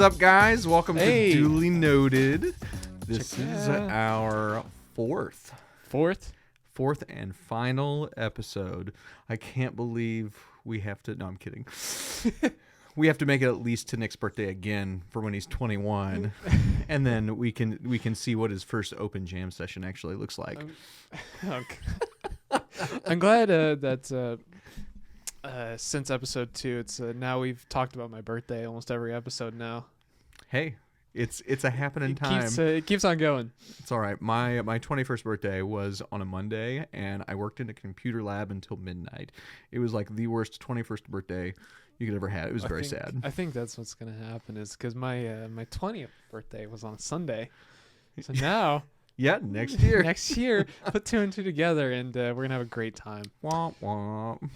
up, guys? Welcome Hey. to Duly Noted. This Check is it out. our fourth and final episode. I can't believe we have to. No, I'm kidding. We have to make it at least to Nick's birthday again for when he's 21, and then we can see what his first open jam session actually looks like. I'm glad that since episode 2, it's now we've talked about my birthday almost every episode now. Hey, it's a happening time. It keeps on going. It's all right. My 21st birthday was on a Monday, and I worked in a computer lab until midnight. It was like the worst 21st birthday you could ever have. It was very sad. I think that's what's gonna happen is because my 20th birthday was on a Sunday, so now Yeah, next year. next year put 2 and 2 together, and we're gonna have a great time. Womp womp.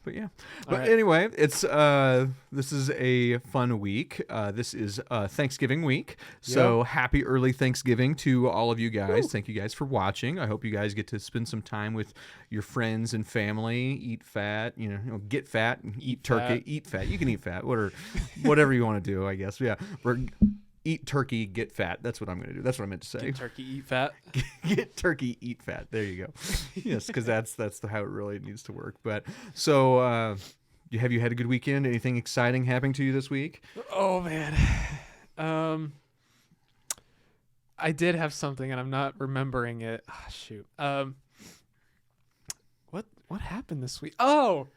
But yeah. All But right. anyway, it's this is a fun week. This is Thanksgiving week. So happy early Thanksgiving to all of you guys. Woo. Thank you guys for watching. I hope you guys get to spend some time with your friends and family. Eat fat, get fat, eat turkey, fat. eat fat. You can eat fat, whatever you want to do, I guess. Yeah. Eat turkey, get fat. That's what I'm going to do. That's what I meant to say. Get turkey, eat fat. Get turkey, eat fat. There you go. Yes, because that's how it really needs to work. But so, have you had a good weekend? Anything exciting happening to you this week? Oh man, I did have something, and I'm not remembering it. Ah, shoot. What happened this week? Oh,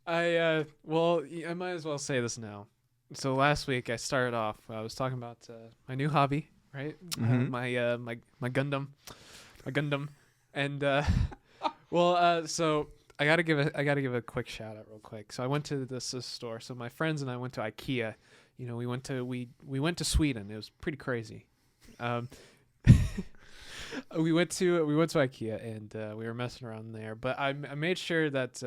I might as well say this now. So last week I started off. I was talking about my new hobby, right? Mhm. My Gundam, and so I gotta give a quick shout out real quick. So I went to this store. So my friends and I went to IKEA. We went to Sweden. It was pretty crazy. We went to IKEA and we were messing around there. But I made sure that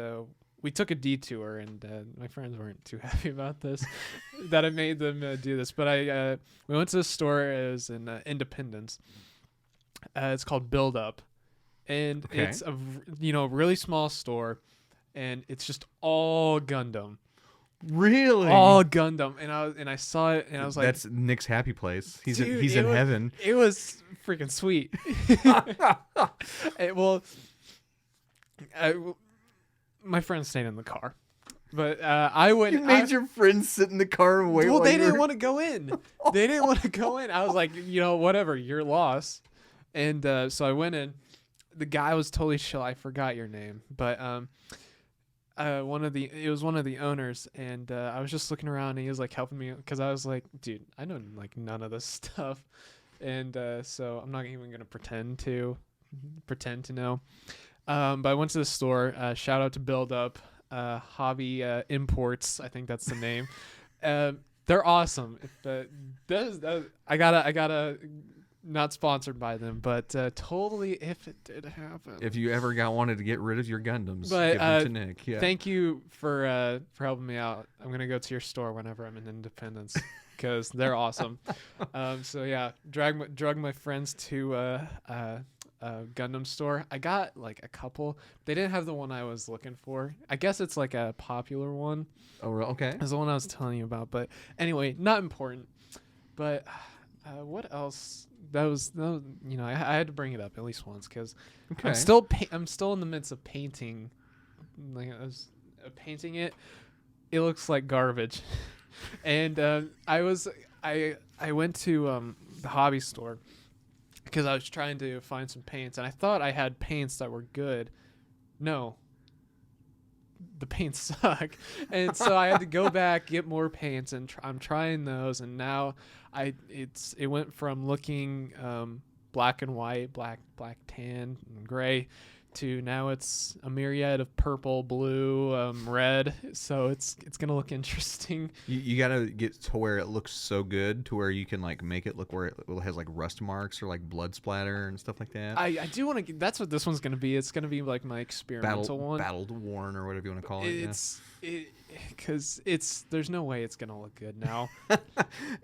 we took a detour, and my friends weren't too happy about this, that I made them do this. But we went to the store. It was in Independence. It's called Build Up, and Okay. it's a really small store, and it's just all Gundam, Really? all Gundam. And I saw it, and I was like, that's Nick's happy place. He's Dude, in heaven. It was freaking sweet. My friends stayed in the car, but I went. You made your friends sit in the car and wait. Well, while they you didn't were- want to go in. They didn't want to go in. I was like, whatever, your loss. And so I went in. The guy was totally chill. I forgot your name, but it was one of the owners, and I was just looking around, and he was like helping me because I was like, dude, I know like none of this stuff, and so I'm not even gonna pretend to know. But I went to the store. Shout out to Build Up, Hobby Imports. I think that's the name. They're awesome. I gotta not sponsored by them, but totally if it did happen. If you ever wanted to get rid of your Gundams, But, give them to Nick. Yeah. Thank you for helping me out. I'm gonna go to your store whenever I'm in Independence because they're awesome. So yeah, drug my friends to Gundam store. I got like a couple. They didn't have the one I was looking for. I guess it's like a popular one. Oh, okay. It's the one I was telling you about. But anyway, not important. But what else? That was I had to bring it up at least once because Okay. I'm still in the midst of painting. Like I was painting it. It looks like garbage. And I went to the hobby store because I was trying to find some paints, and I thought I had paints that were good. No, the paints suck, and so I had to go back, get more paints, and I'm trying those, and now it went from looking black and white, black tan, and gray, to now it's a myriad of purple, blue, red. So it's gonna look interesting. You gotta get to where it looks so good to where you can like make it look where it has like rust marks or like blood splatter and stuff like that. I do want to. That's what this one's gonna be. It's gonna be like my experimental one. Battled worn or whatever you want to call it. Because there's no way it's gonna look good now.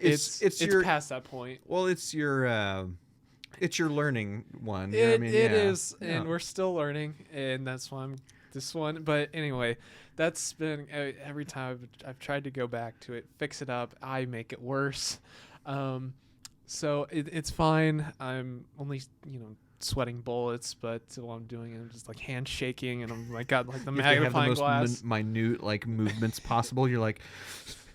It's it's your past that point. well, it's your learning one. It yeah. is, and Yeah. we're still learning, and that's why I'm this one. But anyway, that's been every time I've tried to go back to it, fix it up, I make it worse. So it's fine. I'm only, sweating bullets, but while I'm doing it, I'm just like hand shaking, and I'm like got like the magnifying glass. Minute like movements possible. You're like,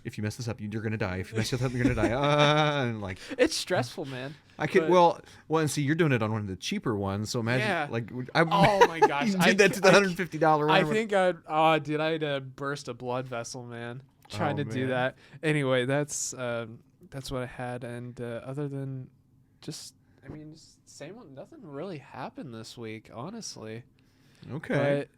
if you mess this up, you're gonna die. If you mess this up, you're gonna die. And like, it's stressful, man. I could and see, you're doing it on one of the cheaper ones, so imagine oh my gosh, you did that to the $150 one. I think I'd burst a blood vessel, man, trying to do that. Anyway, that's what I had, and other than just same one. Nothing really happened this week, honestly. Okay. But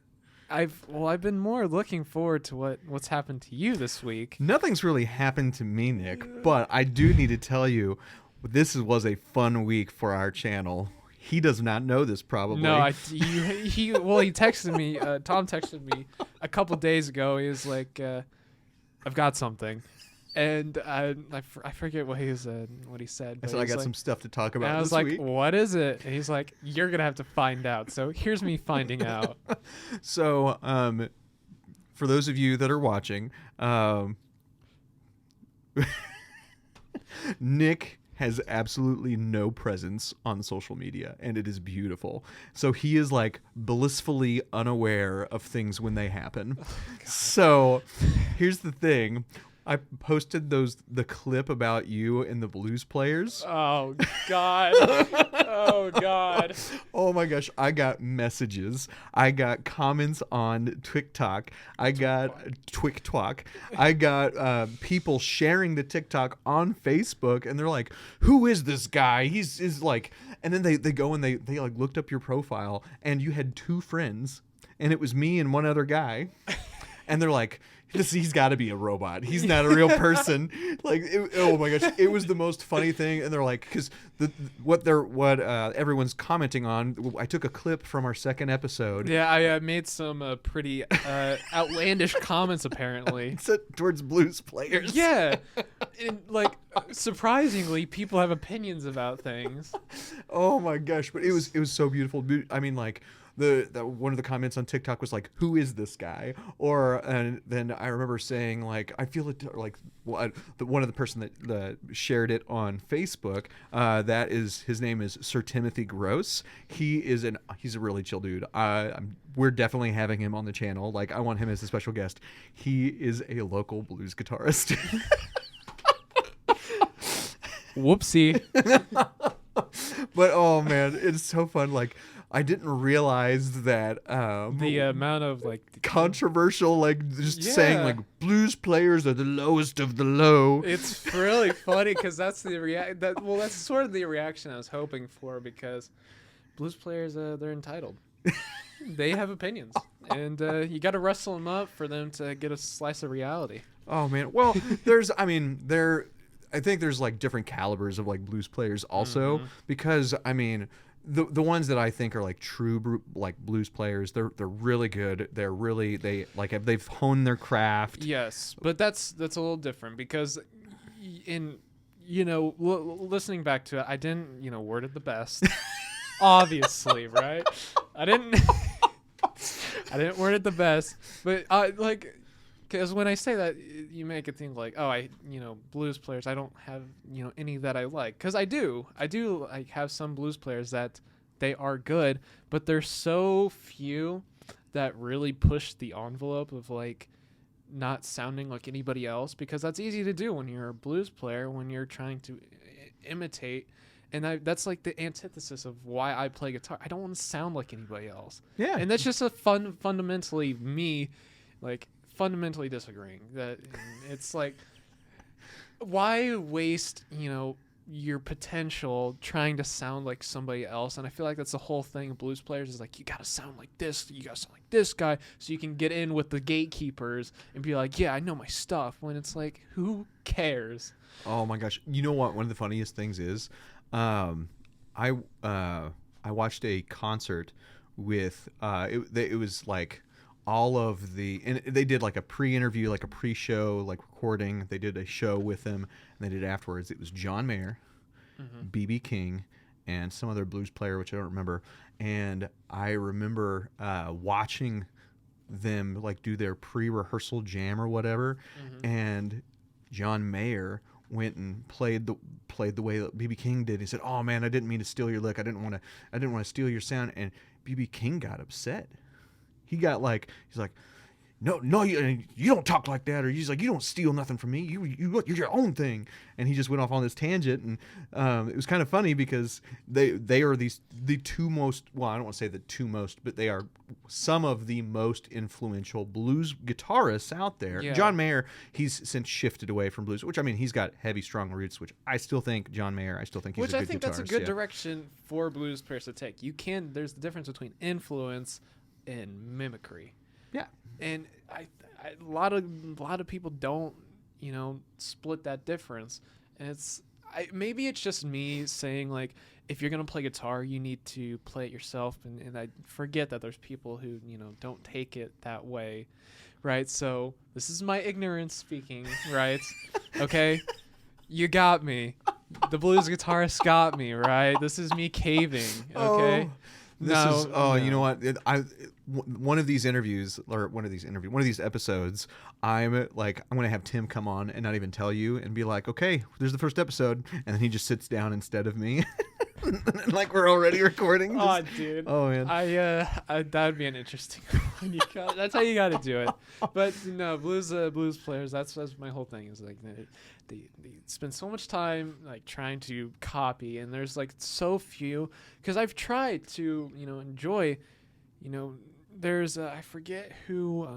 I've been more looking forward to what's happened to you this week. Nothing's really happened to me, Nick, but I do need to tell you, this was a fun week for our channel. He does not know this, probably. No, he texted me. Tom texted me a couple days ago. He was like, "I've got something," and I forget what he said. So I got some stuff to talk about. And I was like, "What is it?" And he's like, "You're gonna have to find out." So here's me finding out. So, for those of you that are watching, Nick has absolutely no presence on social media, and it is beautiful. So he is like blissfully unaware of things when they happen. So here's the thing. I posted the clip about you and the Blues Players. Oh God. Oh God. Oh my gosh, I got messages. I got comments on TikTok. I got TikTok. I got people sharing the TikTok on Facebook, and they're like, "Who is this guy?" He's like, and then they go and they like looked up your profile, and you had 2 friends, and it was me and one other guy, and they're like, he's got to be a robot. He's not a real person. Like, oh my gosh, it was the most funny thing. And they're like, because what everyone's commenting on. I took a clip from our second episode. Yeah, I made some pretty outlandish comments apparently towards Blues Players. Yeah, and like surprisingly, people have opinions about things. Oh my gosh, but it was so beautiful. I mean, like. The one of the comments on TikTok was like, "Who is this guy?" And then I remember saying like, I feel it like one of the person that shared it on Facebook. His name is Sir Timothy Gross. He's a really chill dude. We're definitely having him on the channel. Like, I want him as a special guest. He is a local blues guitarist. Whoopsie. But oh man, it's so fun. Like, I didn't realize that the amount of like controversial, like just saying like Blues Players are the lowest of the low. It's really funny because that's the that's sort of the reaction I was hoping for, because Blues Players they're entitled. They have opinions, and you got to wrestle them up for them to get a slice of reality. Oh man, well I think there's like different calibers of like Blues Players also, because I mean. The ones that I think are like true like Blues Players, they're really good. They've honed their craft. Yes, but that's a little different, because listening back to it, I didn't word it the best. Obviously, right? I didn't word it the best, but because when I say that, you make it think like, oh, Blues Players, I don't have, any that I like. Because I do like have some Blues Players that they are good, but there's so few that really push the envelope of like not sounding like anybody else, because that's easy to do when you're a blues player, when you're trying to imitate. And that's like the antithesis of why I play guitar. I don't want to sound like anybody else. Yeah. And that's just fundamentally me, like, fundamentally disagreeing. That it's like, why waste your potential trying to sound like somebody else? And I feel like that's the whole thing of Blues Players, is like, you gotta sound like this, you gotta sound like this guy, so you can get in with the gatekeepers and be like, yeah, I know my stuff, when it's like, who cares? Oh my gosh, you know what one of the funniest things is, I watched a concert with it was like all of and they did like a pre-interview, like a pre-show, like recording. They did a show with them, and they did afterwards. It was John Mayer, B.B. King, and some other blues player, which I don't remember. And I remember watching them like do their pre-rehearsal jam or whatever, and John Mayer went and played the way that BB King did. He said, "Oh man, I didn't mean to steal your lick. I didn't want to steal your sound." And BB King got upset. He's like, no, you don't talk like that, or he's like, you don't steal nothing from me. You're your own thing. And he just went off on this tangent, and it was kind of funny because they are the two most, well, I don't want to say the two most, but they are some of the most influential blues guitarists out there. Yeah. John Mayer, he's since shifted away from blues, which I mean, he's got heavy, strong roots, which I still think John Mayer, he's a good guitarist. Which I think that's a good direction for blues players to take. There's the difference between influence and mimicry. Yeah. And a lot of people don't, split that difference. And maybe it's just me saying, like, if you're gonna play guitar, you need to play it yourself. And I forget that there's people who don't take it that way, right? So this is my ignorance speaking, right? Okay, you got me. The blues guitarist got me, right? This is me caving. Okay. You know what? One of these episodes, I'm going to have Tim come on and not even tell you and be like, okay, there's the first episode. And then he just sits down instead of me. Like we're already recording. Oh, dude. Oh, man. That would be an interesting one. That's how you got to do it. But no, blues players, that's my whole thing is like they spend so much time like trying to copy, and there's like so few, because I've tried to enjoy, there's I forget who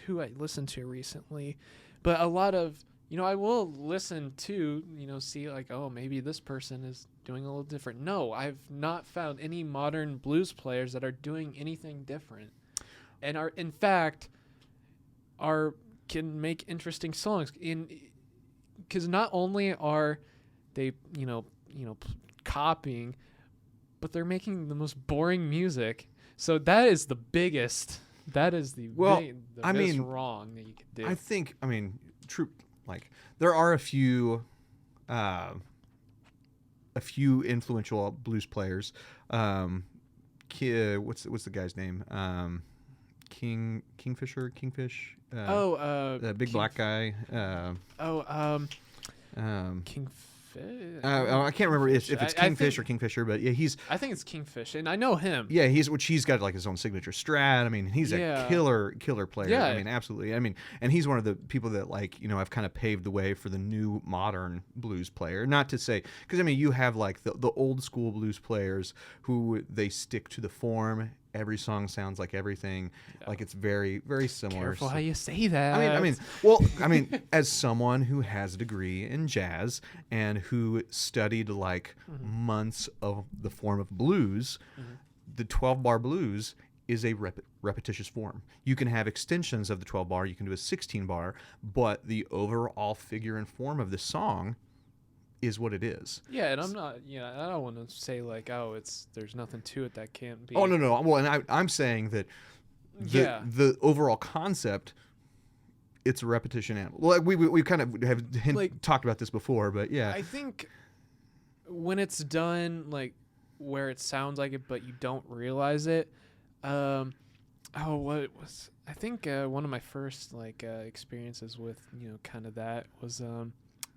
I listened to recently, but a lot of I will listen to see like, oh, maybe this person is doing a little different. No, I've not found any modern blues players that are doing anything different, and are in fact can make interesting songs because not only are they copying, but they're making the most boring music. So that is the biggest. That is the biggest wrong that you can do. I think true. Like there are a few influential blues players. What's the guy's name? Kingfish. The big black guy. Kingfish. I can't remember if it's Kingfish or Kingfisher, but yeah, I think it's Kingfish, and I know him. Yeah, he's got like his own signature Strat. I mean, he's a killer player. Yeah. I mean, absolutely. I mean, and he's one of the people that have kind of paved the way for the new modern blues player. Not to say, because you have like the old school blues players who they stick to the form. Every song sounds like everything. Yeah. Like it's very, very similar. Careful how you say that. I mean, as someone who has a degree in jazz and who studied like months of the form of blues, the 12-bar blues is a repetitious form. You can have extensions of the 12-bar. You can do a 16-bar, but the overall figure and form of the song is what it is. Yeah, and I'm not. I don't want to say like, oh, there's nothing to it that can't be. Oh no. Well, and I'm saying that the overall concept, it's a repetition animal. Well, we kind of have talked about this before, but yeah. I think when it's done like where it sounds like it, but you don't realize it. I think one of my first experiences with kind of that was I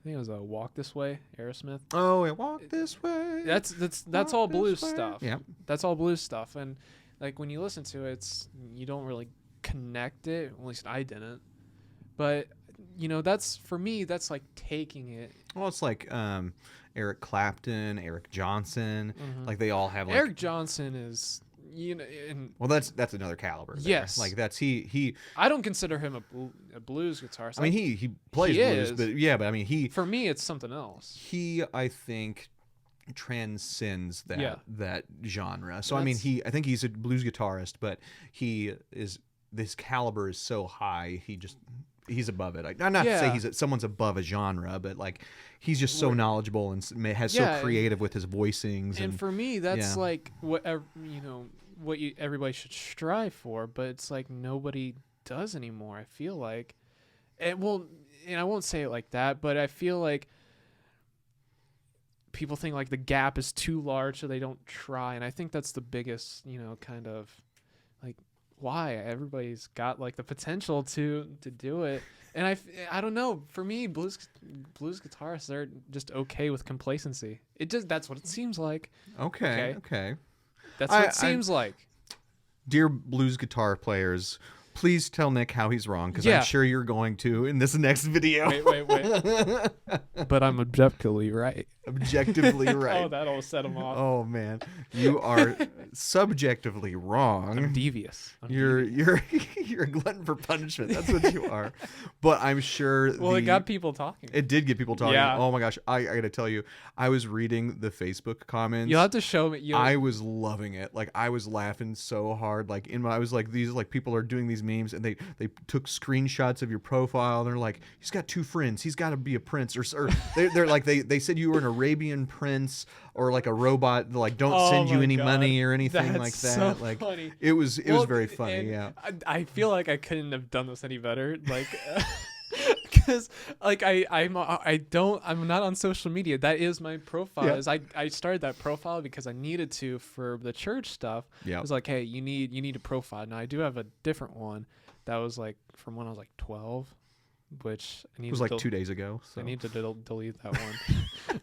think it was a Walk This Way, Aerosmith. Oh, yeah, Walk This Way. That's all blues stuff. Yeah. That's all blues stuff. And like when you listen to it, you don't really connect it. At least I didn't. But that's for me, that's like taking it. Well, it's like Eric Clapton, Eric Johnson, like they all have like Eric Johnson is well, that's another caliber there. Yes, like that's he. I don't consider him a blues guitarist. I mean, he plays blues, but I mean, he for me it's something else. He, I think, transcends that genre. So I think he's a blues guitarist, but this caliber is so high. He's above it. Not to say someone's above a genre, but like he's just so knowledgeable and so creative with his voicings. And for me, that's like what everybody should strive for, but it's like nobody does anymore. I feel like, and I won't say it like that, but I feel like people think like the gap is too large, so they don't try. And I think that's the biggest, kind of like why everybody's got like the potential to do it. And I don't know. For me, blues guitarists are just okay with complacency. That's what it seems like. Okay. That's what it seems like. Dear blues guitar players, please tell Nick how he's wrong, because Yeah. I'm sure you're going to in this next video. Wait. But I'm objectively right. Objectively right. Oh, that'll set him off. Oh man, you are subjectively wrong. I'm devious. You're a glutton for punishment. That's what you are. But I'm sure. Well, it got people talking. It did get people talking. Yeah. Oh my gosh, I gotta tell you, I was reading the Facebook comments. You'll have to show me. I was loving it. Like I was laughing so hard. Like I was like, these like people are doing these memes, and they took screenshots of your profile. And they're like, he's got 2 friends. He's got to be a prince, or they're like they said you were an Arabian prince or like a robot. Like don't send you any money or anything like that. So like funny. it was very funny. Yeah. I feel like I couldn't have done this any better. Like. Because like I'm not on social media. That is my profile. Yeah. I started that profile because I needed to for the church stuff. Yeah. It was like, hey, you need a profile. Now I do have a different one that was like from when I was like 12, which I need. It was like 2 days ago. So. I need to delete that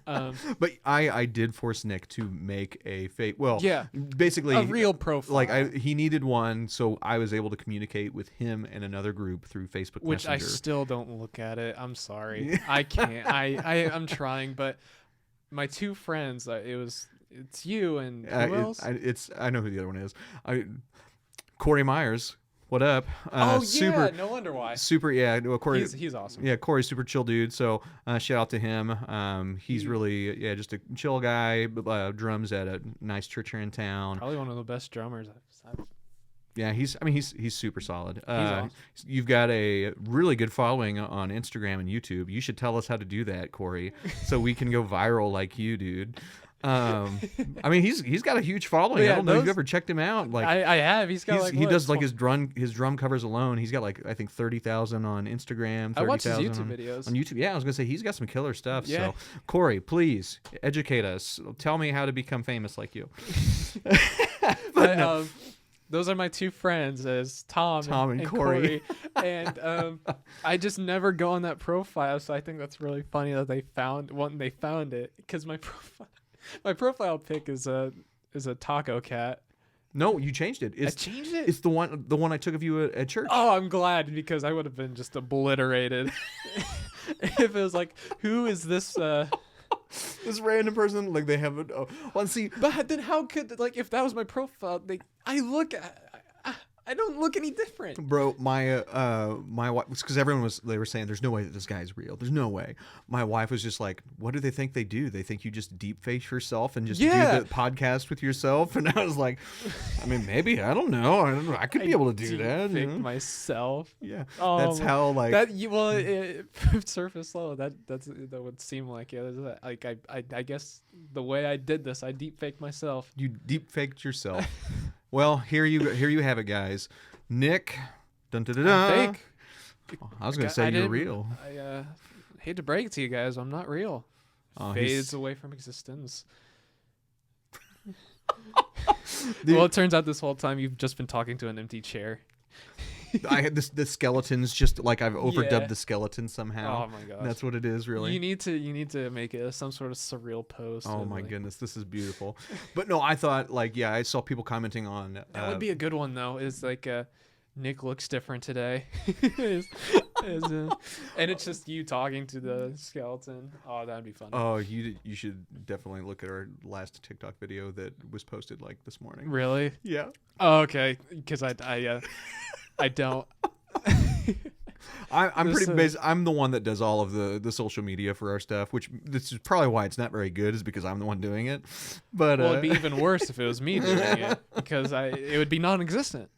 one. But I did force Nick to make a fake. Well, yeah, basically a real profile. Like he needed one, so I was able to communicate with him and another group through Facebook which Messenger. I still don't look at it. I'm sorry, I can't. I'm trying, but my 2 friends. It's you and who else? I know who the other one is. Corey Myers. What up? Yeah, no wonder why. Super, yeah. Well, Corey, he's awesome. Yeah, Corey's super chill dude. So shout out to him. He's really just a chill guy. Drums at a nice church here in town. Probably one of the best drummers I've Yeah, he's super solid. Awesome. You've got a really good following on Instagram and YouTube. You should tell us how to do that, Corey, so we can go viral like you, dude. I mean, he's got a huge following. Yeah, I don't know if you've ever checked him out. Like I have. He's got he does like his drum covers alone. He's got like I think 30,000 on Instagram. 30,000 I watch his YouTube videos on YouTube. Yeah, I was gonna say he's got some killer stuff. Yeah. So Corey, please educate us. Tell me how to become famous like you. But no. Those are my 2 friends, as Tom and Corey. And I just never go on that profile, so I think that's really funny that they found it, because my profile pic is a taco cat. No, you changed it. I changed it. It's the one I took of you at church. Oh, I'm glad, because I would have been just obliterated if it was like, who is this? This random person, like they have it. Oh, well, see, but then how could, like, if that was my profile, I don't look any different, bro. My wife, because they were saying there's no way that this guy's real. There's no way. My wife was just like, what do they think they do? They think you just deep face yourself and just do the podcast with yourself. And I was like, I mean, maybe, I don't know. I could be able to do that. Fake myself. Yeah. Oh, that's how like that. Surface level. That would seem like like I guess the way I did this, I deep faked myself. You deep faked yourself. Well, here you have it, guys. Nick, dun dun dun dun. Fake. I was gonna say you're real. I hate to break it to you guys, I'm not real. Fades away from existence. Well, it turns out this whole time you've just been talking to an empty chair. I had the skeletons, just like I've overdubbed the skeleton somehow. Oh my gosh, that's what it is, really. You need to make it some sort of surreal post. Oh my goodness, this is beautiful. But no, I thought I saw people commenting on. That would be a good one though. Is like Nick looks different today, and it's just you talking to the skeleton. Oh, that'd be fun. Oh, you should definitely look at our last TikTok video that was posted like this morning. Really? Yeah. Oh, okay, because I don't. I'm pretty basic. I'm the one that does all of the social media for our stuff, which this is probably why it's not very good, is because I'm the one doing it. But well, it'd be even worse if it was me doing it, because it would be non-existent.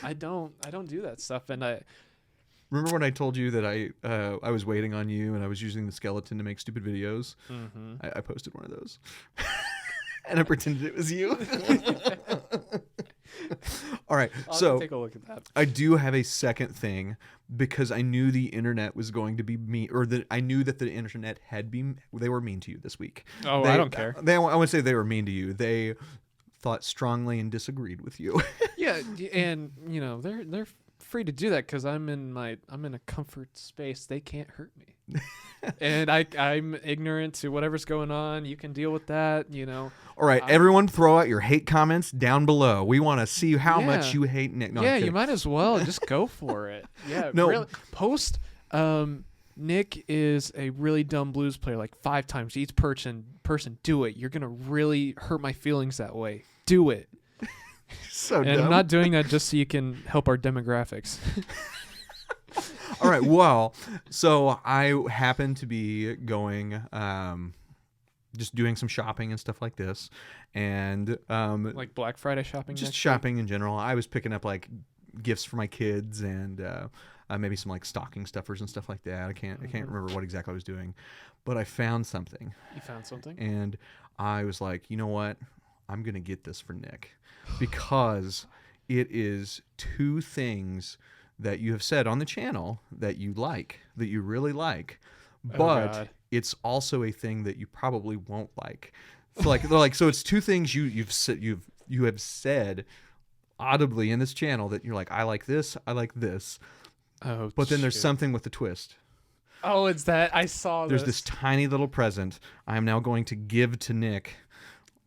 I don't do that stuff, and I remember when I told you that I was waiting on you and I was using the skeleton to make stupid videos. Mm-hmm. I posted one of those, and I pretended it was you. All right, so take a look at that. I do have a second thing, because I knew the internet was going to be mean, or that I knew that the internet they were mean to you this week. Oh, I don't care. I would say they were mean to you. They thought strongly and disagreed with you. Yeah, and they're free to do that because I'm in a comfort space. They can't hurt me, and I'm ignorant to whatever's going on. You can deal with that. All right, everyone, throw out your hate comments down below. We want to see how Yeah. much you hate Nick. No, I'm Yeah, kidding. you might as well just go for it. Yeah, No. really. Post. Nick is a really dumb blues player, like 5 times. Each person, do it. You're gonna really hurt my feelings that way. Do it. So And dumb. I'm not doing that just so you can help our demographics. All right, well, so I happen to be going, just doing some shopping and stuff like this, and Like Black Friday shopping. just next shopping in general. I was picking up like gifts for my kids and maybe some like stocking stuffers and stuff like that. I can't remember what exactly I was doing, but I found something. week. You found something? And I was like, you know what? I'm going to get this for Nick because it is 2 things that you have said on the channel that you like, that you really like, but God. it's also a thing that you probably won't like. So it's 2 things you have said audibly in this channel that you're like, I like this, I like this. Oh, But then there's shoot. something with the twist. Oh, it's that. I saw There's this tiny little present I am now going to give to Nick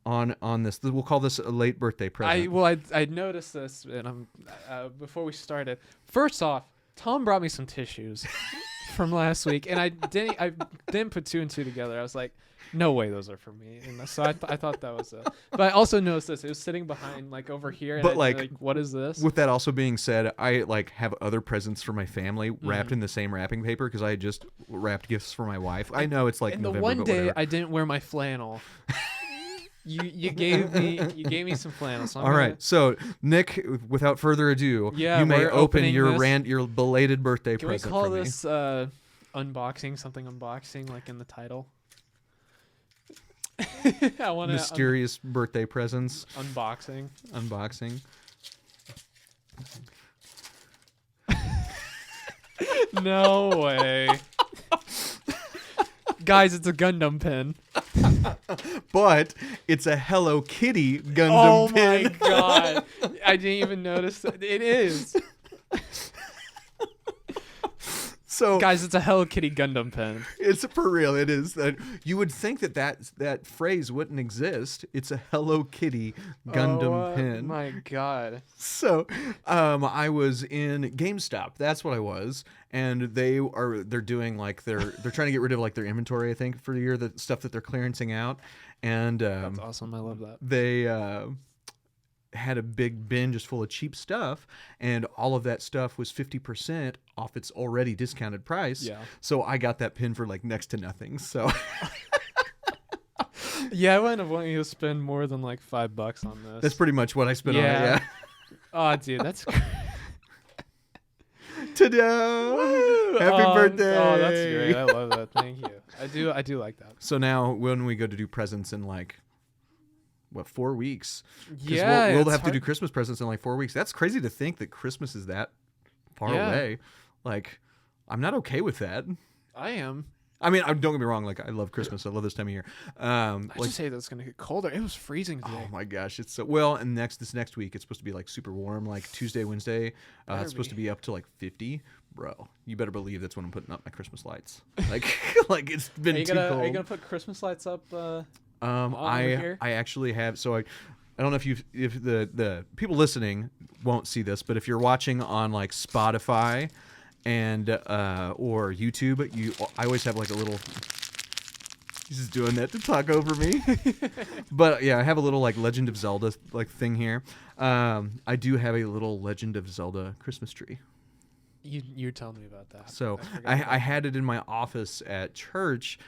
on this. We'll call this a late birthday present. I noticed this, and I'm before we started. First off, Tom brought me some tissues from last week, and I didn't put 2 and 2 together. I was like, no way, those are for me. And so I thought that was. But I also noticed this. It was sitting behind like over here. And But, I, like, what is this? With that also being said, I like have other presents for my family Mm-hmm. wrapped in the same wrapping paper because I had just wrapped gifts for my wife. I know it's like And the November, one but day whatever. I didn't wear my flannel. You gave me some flannel. So I'm All gonna- right, so Nick, without further ado, Yeah, you may we're open opening your this. your belated birthday Can we present call for me. this unboxing? Something unboxing, like in the title. I want to Mysterious birthday presents unboxing. unboxing. No way. Guys, it's a Gundam pin. But it's a Hello Kitty Gundam Oh pin. my god. I didn't even notice that. It is. So Guys, it's a Hello Kitty Gundam pin. it's for real. It is that you would think that phrase wouldn't exist. It's a Hello Kitty Gundam pin. My god. So, I was in GameStop. That's what I was, and they're doing like they're trying to get rid of like their inventory. I think for the year, the stuff that they're clearancing out, and That's awesome. I love that. they had a big bin just full of cheap stuff, and all of that stuff was 50% off its already discounted price. Yeah. So I got that pin for like next to nothing. So Yeah, I wouldn't have wanted you to spend more than like $5 on this. that's pretty much what I spent on it. Yeah. Yeah. Oh, dude, that's Ta-da! Happy birthday! Oh, that's great. I love that. Thank you. I do like that. So now when we go to do presents in like 4 weeks? 'Cause Yeah, we'll it's have to do hard- Christmas presents in like 4 weeks. That's crazy to think that Christmas is that far Yeah. away. Like, I'm not okay with that. I am. I mean, don't get me wrong. Like, I love Christmas. I love this time of year. I Like, just hate that it's gonna get colder. It was freezing today. oh my gosh, it's so well. And this next week, it's supposed to be like super warm. Like Tuesday, Wednesday, Better it's supposed be. to be up to like 50. Bro, you better believe that's when I'm putting up my Christmas lights. Like, like it's been Are you too gonna cold. Are you gonna put Christmas lights up? over here? I actually have. So I don't know if the people listening won't see this, but if you're watching on like Spotify and or YouTube, I always have like a little. He's just doing that to talk over me. But yeah, I have a little like Legend of Zelda like thing here. I do have a little Legend of Zelda Christmas tree. You tell me about that. So forgot I about had it in my office at church.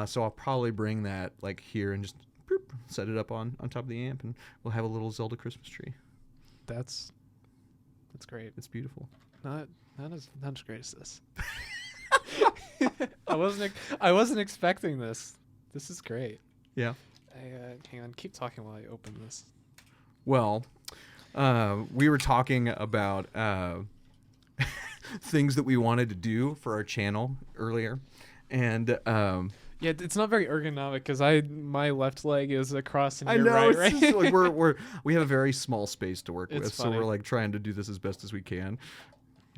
So I'll probably bring that like here and just boop, set it up on top of the amp, and we'll have a little Zelda Christmas tree. That's great. It's beautiful. Not as great as this. I wasn't expecting this. This is great. Yeah. Hang on, keep talking while I open this. Well, we were talking about things that we wanted to do for our channel earlier, and Yeah, it's not very ergonomic because my left leg is across and I your know. right. It's just, like we have a very small space to work It's with, so funny. we're like trying to do this as best as we can.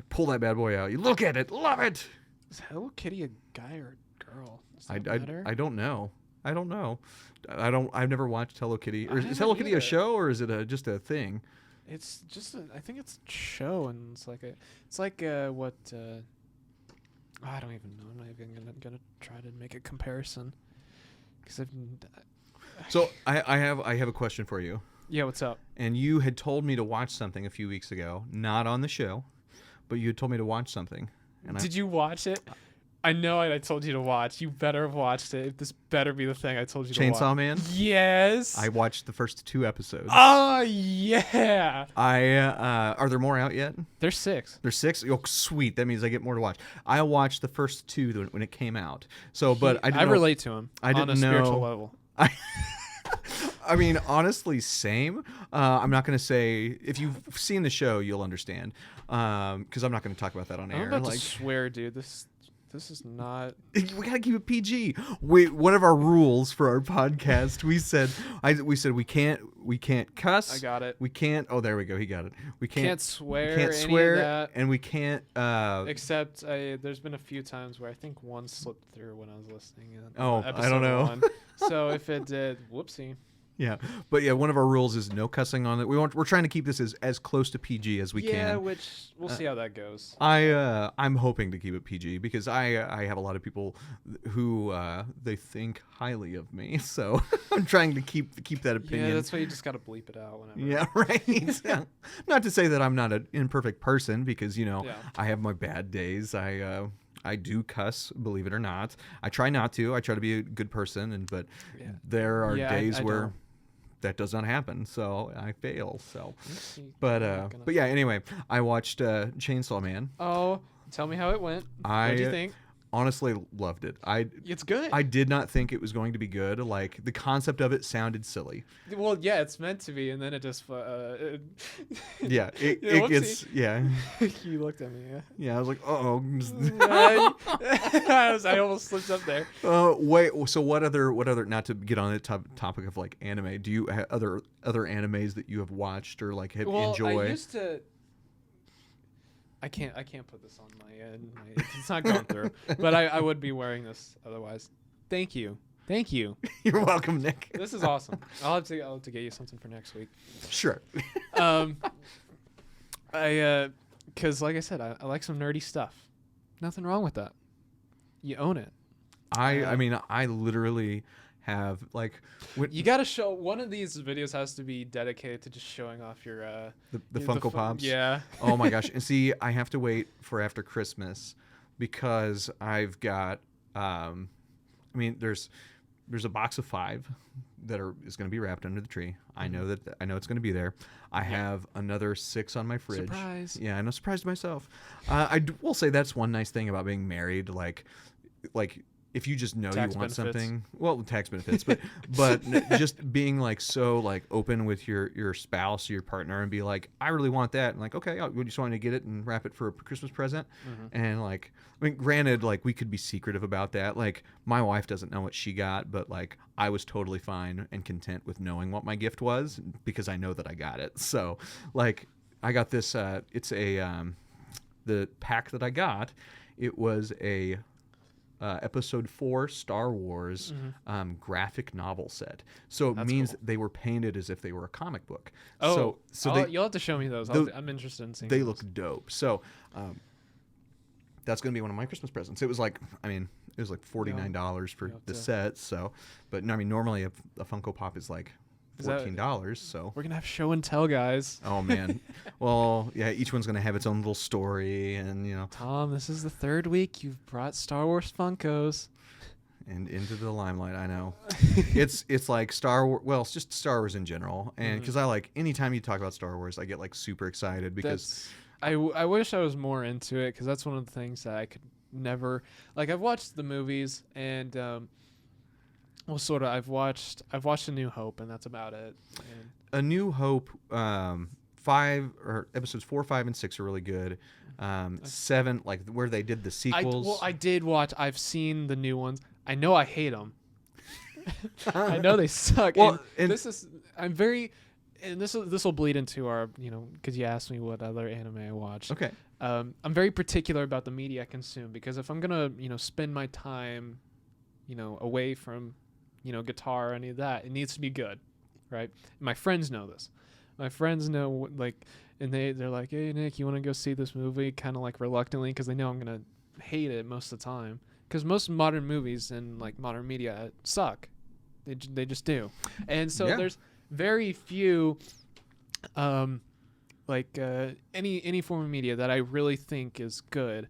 Pull that bad boy out. You look at it, love it. Is Hello Kitty a guy or a girl? Does I, that I, matter? I don't know. I don't know. I've never watched Hello Kitty. Or I is haven't Hello Kitty a either. show or is it just a thing? It's just I think it's a show and it's like what I don't even know. I'm not even gonna try to make a comparison because So I have a question for you. yeah. What's up? And you had told me to watch something a few weeks ago, not on the show, but you had told me to watch something. And Did you watch it? I know I told you to watch. You better have watched it. This better be the thing I told you to watch. Chainsaw Man? Yes. I watched the first 2 episodes. Oh yeah. Are there more out yet? There's 6. There's 6. Oh, sweet. That means I get more to watch. I watched the first 2 when it came out. So, but I didn't know, relate to him I on a didn't spiritual know- level. I mean, honestly, same. I'm not going to say if you've seen the show, you'll understand. Because I'm not going to talk about that on I'm air. about to swear, dude. This is not. We gotta keep it PG. One of our rules for our podcast, we said we can't cuss. I got it. We can't. Oh, there we go. He got it. We Can't swear. Can't any swear, of that. and we can't. Except there's been a few times where I think one slipped through when I was listening. Oh, I don't know. 1. So if it did, whoopsie. Yeah, but yeah, one of our rules is no cussing on it. We're trying to keep this as close to PG as we Yeah, can. which we'll see how that goes. I'm hoping to keep it PG because I have a lot of people who they think highly of me, so I'm trying to keep that opinion. Yeah, that's why you just gotta bleep it out whenever. Yeah, right. Yeah. Not to say that I'm not an imperfect person because Yeah. I have my bad days. I do cuss, believe it or not. I try not to. I try to be a good person, but Yeah. there are Yeah, days I where don't. that does not happen. So I fail. So, Let's see. but I'm not gonna- yeah. Anyway, I watched Chainsaw Man. Oh, tell me how it went. I What do you think? honestly loved it. It's good. I did not think it was going to be good. Like the concept of it sounded silly. Well, yeah, it's meant to be, and then it just. Yeah, it Yeah, gets yeah. You looked at me. Yeah. Yeah, I was like, oh. I almost slipped up there. Wait. So what other? Not to get on the topic of like anime. Do you have other animes that you have watched or like have enjoy? I used to. I can't put this on it's not going through. But I would be wearing this otherwise. Thank you. You're welcome, Nick. This is awesome. I'll have to get you something for next week. Sure. Because like I said, I like some nerdy stuff. Nothing wrong with that. You own it. I mean, I literally have like You got to show one of these videos has to be dedicated to just showing off your the Funko Pops. Yeah. Oh my gosh! And see, I have to wait for after Christmas because I've got. I mean, there's a box of 5 that is going to be wrapped under the tree. I know it's going to be there. I have another 6 on my fridge. Surprise. Yeah, I'm surprised myself. Will say that's one nice thing about being married. Like if you just know Tax you want benefits. something, well, tax benefits, but just being like so like open with your spouse or your partner and be like, I really want that, and like, okay, I just want to get it and wrap it for a Christmas present, and like, I mean, granted, like we could be secretive about that. Like my wife doesn't know what she got, but like I was totally fine and content with knowing what my gift was because I know that I got it. So like I got this. It's the pack that I got. It was a Episode 4 Star Wars graphic novel set. So it That's means cool. they were painted as if they were a comic book. Oh, so you'll have to show me those. those- I'm interested in seeing. they those. look dope. So that's going to be one of my Christmas presents. It was like, I mean, it was like $49 for You'll have the to- set. So, but no, I mean, normally a Funko Pop is like Is that- $14. So, We're gonna have show and tell, guys. oh man, well, yeah, each one's going to have its own little story, and Tom, this is the 3rd week you've brought Star Wars Funkos. and into the limelight. I know it's like Star Wars. Well, it's just Star Wars in general, and because I like anytime you talk about Star Wars, I get like super excited because I wish I was more into it because that's one of the things that I could never like. I've watched the movies and well, sort of. I've watched A New Hope and that's about it. And A New Hope. 5 or episodes 4, 5, and 6 are really good. 7, like where they did the sequels. I did watch. I've seen the new ones. I know I hate them. I know they suck. Well, and this will bleed into our, because you asked me what other anime I watched. Okay. I'm very particular about the media I consume, because if I'm gonna, spend my time, away from, guitar or any of that, it needs to be good, right? My friends know this. My friends know, like, and they're like, hey Nick, you want to go see this movie? Kind of like reluctantly, because they know I'm gonna hate it most of the time. Because most modern movies and like modern media suck. They just do. And so there's very few any form of media that I really think is good,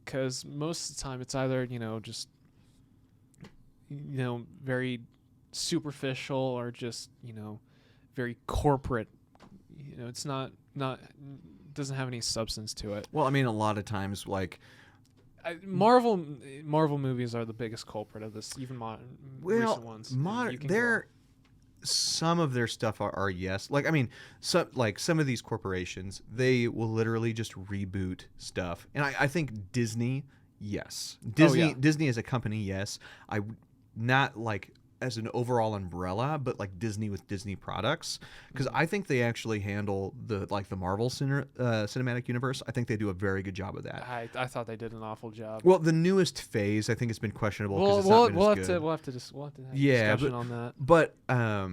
because most of the time it's either just very superficial or just very corporate. It's not doesn't have any substance to it. Well, I mean, a lot of times, like, Marvel movies are the biggest culprit of this, even recent ones. Some of their stuff are yes. Like, I mean, some of these corporations, they will literally just reboot stuff. And I think Disney, yes. Disney as a company, yes. I not like as an overall umbrella, but like Disney with Disney products, because I think they actually handle the Marvel cinematic universe. I think they do a very good job of that. I thought they did an awful job. Well, the newest phase I think has been questionable. We'll have to have a discussion on that. But I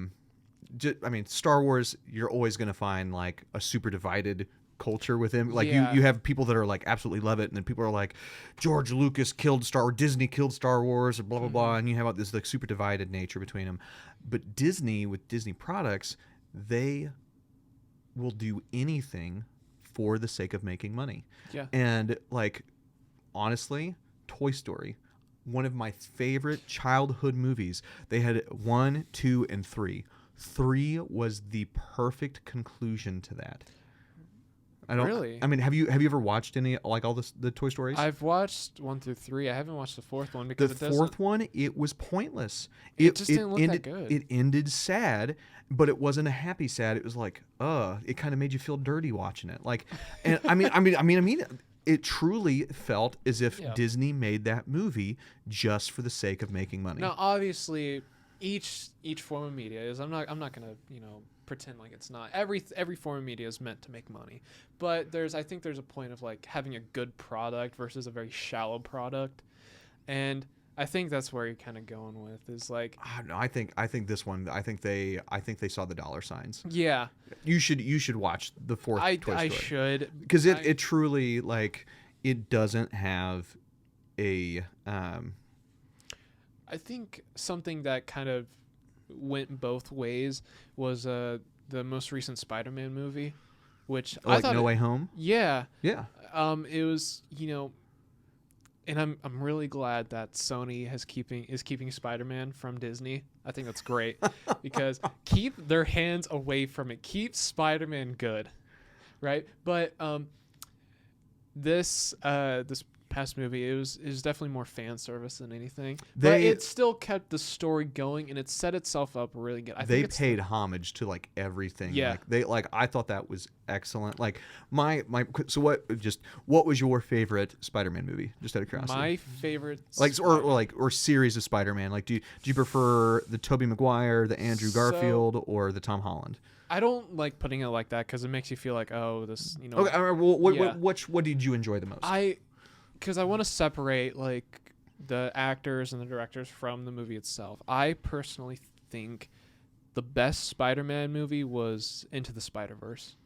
mean, Star Wars, you're always going to find like a super divided culture with him. Like you have people that are like absolutely love it, and then people are like, George Lucas Disney killed Star Wars, or blah blah blah, and you have this like super divided nature between them. But Disney, with Disney products, they will do anything for the sake of making money. Yeah. And like, honestly, Toy Story, one of my favorite childhood movies. They had 1, 2, and 3. 3 was the perfect conclusion to that. Really? I mean, have you ever watched any like all the Toy Stories? I've watched 1 through 3. I haven't watched the 4th one because the fourth one, it was pointless. It just didn't look that good. It ended sad, but it wasn't a happy sad. It was like, it kind of made you feel dirty watching it. Like, and I mean, it truly felt as if Disney made that movie just for the sake of making money. Now, obviously, each form of media is. I'm not gonna pretend like it's not. Every form of media is meant to make money, but I think there's a point of like having a good product versus a very shallow product, and I think that's where you're kind of going with is like. No, I think this one. I think they saw the dollar signs. Yeah. You should watch the fourth Toy Story. I should, because it truly like it doesn't have a. I think something that kind of went both ways was the most recent Spider-Man movie, which I thought No Way Home. Yeah. Yeah. It was and I'm really glad that Sony is keeping Spider-Man from Disney. I think that's great because keep their hands away from it. Keep Spider-Man good, right? But this past movie, it was definitely more fan service than anything, but it still kept the story going and it set itself up really good. They paid homage to like everything. Yeah. I thought that was excellent. Like so what was your favorite Spider-Man movie? Just out of curiosity. My favorite or series of Spider-Man. Like do you prefer the Tobey Maguire, the Andrew Garfield, or the Tom Holland? I don't like putting it like that because it makes you feel like, this, Okay, well, what did you enjoy the most? Because I want to separate like the actors and the directors from the movie itself. I personally think the best Spider-Man movie was Into the Spider-Verse.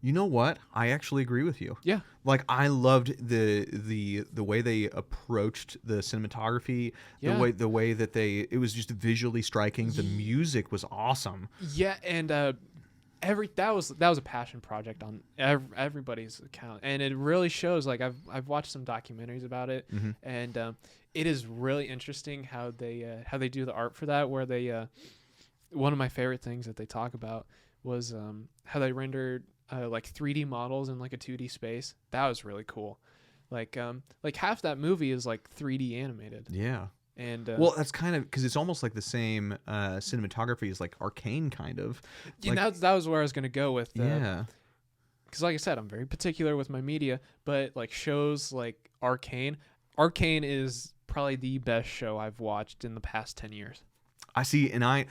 You know what? I actually agree with you. Yeah. Like I loved the way they approached the cinematography, the way that it was just visually striking. The music was awesome. Yeah, and that was a passion project on everybody's account, and it really shows. Like I've watched some documentaries about it, and it is really interesting how they do the art for that. Where they one of my favorite things that they talk about was how they rendered like 3D models in like a 2D space. That was really cool. Like half that movie is like 3D animated. Yeah. And well, that's kind of because it's almost like the same cinematography as like Arcane, kind of. Yeah, that was where I was gonna go with. Yeah. Because like I said, I'm very particular with my media, but like shows like Arcane Arcane is probably the best show I've watched in the past 10 years. I see, and I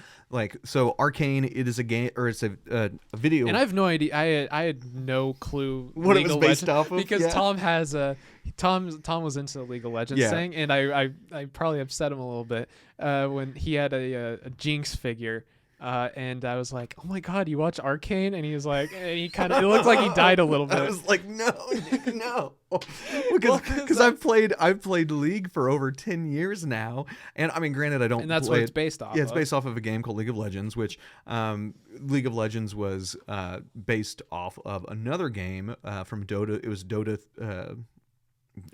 so Arcane. It is a game, or it's a video. And I have no idea. I had no clue what League it was of based Legends, off of. because Yeah. Tom has Tom was into the League of Legends Yeah. thing, and I probably upset him a little bit when he had a Jinx figure. And I was like, "Oh my God, you watch Arcane?" And he was like, and he kind of, it looked like he died a little bit. I was like, no, Nick, no, because I've played League for over 10 years now, and I mean, granted, I don't. And that's play what it's based off. Yeah, it's of. based off of a game called League of Legends, which League of Legends was based off of another game from Dota. It was Dota.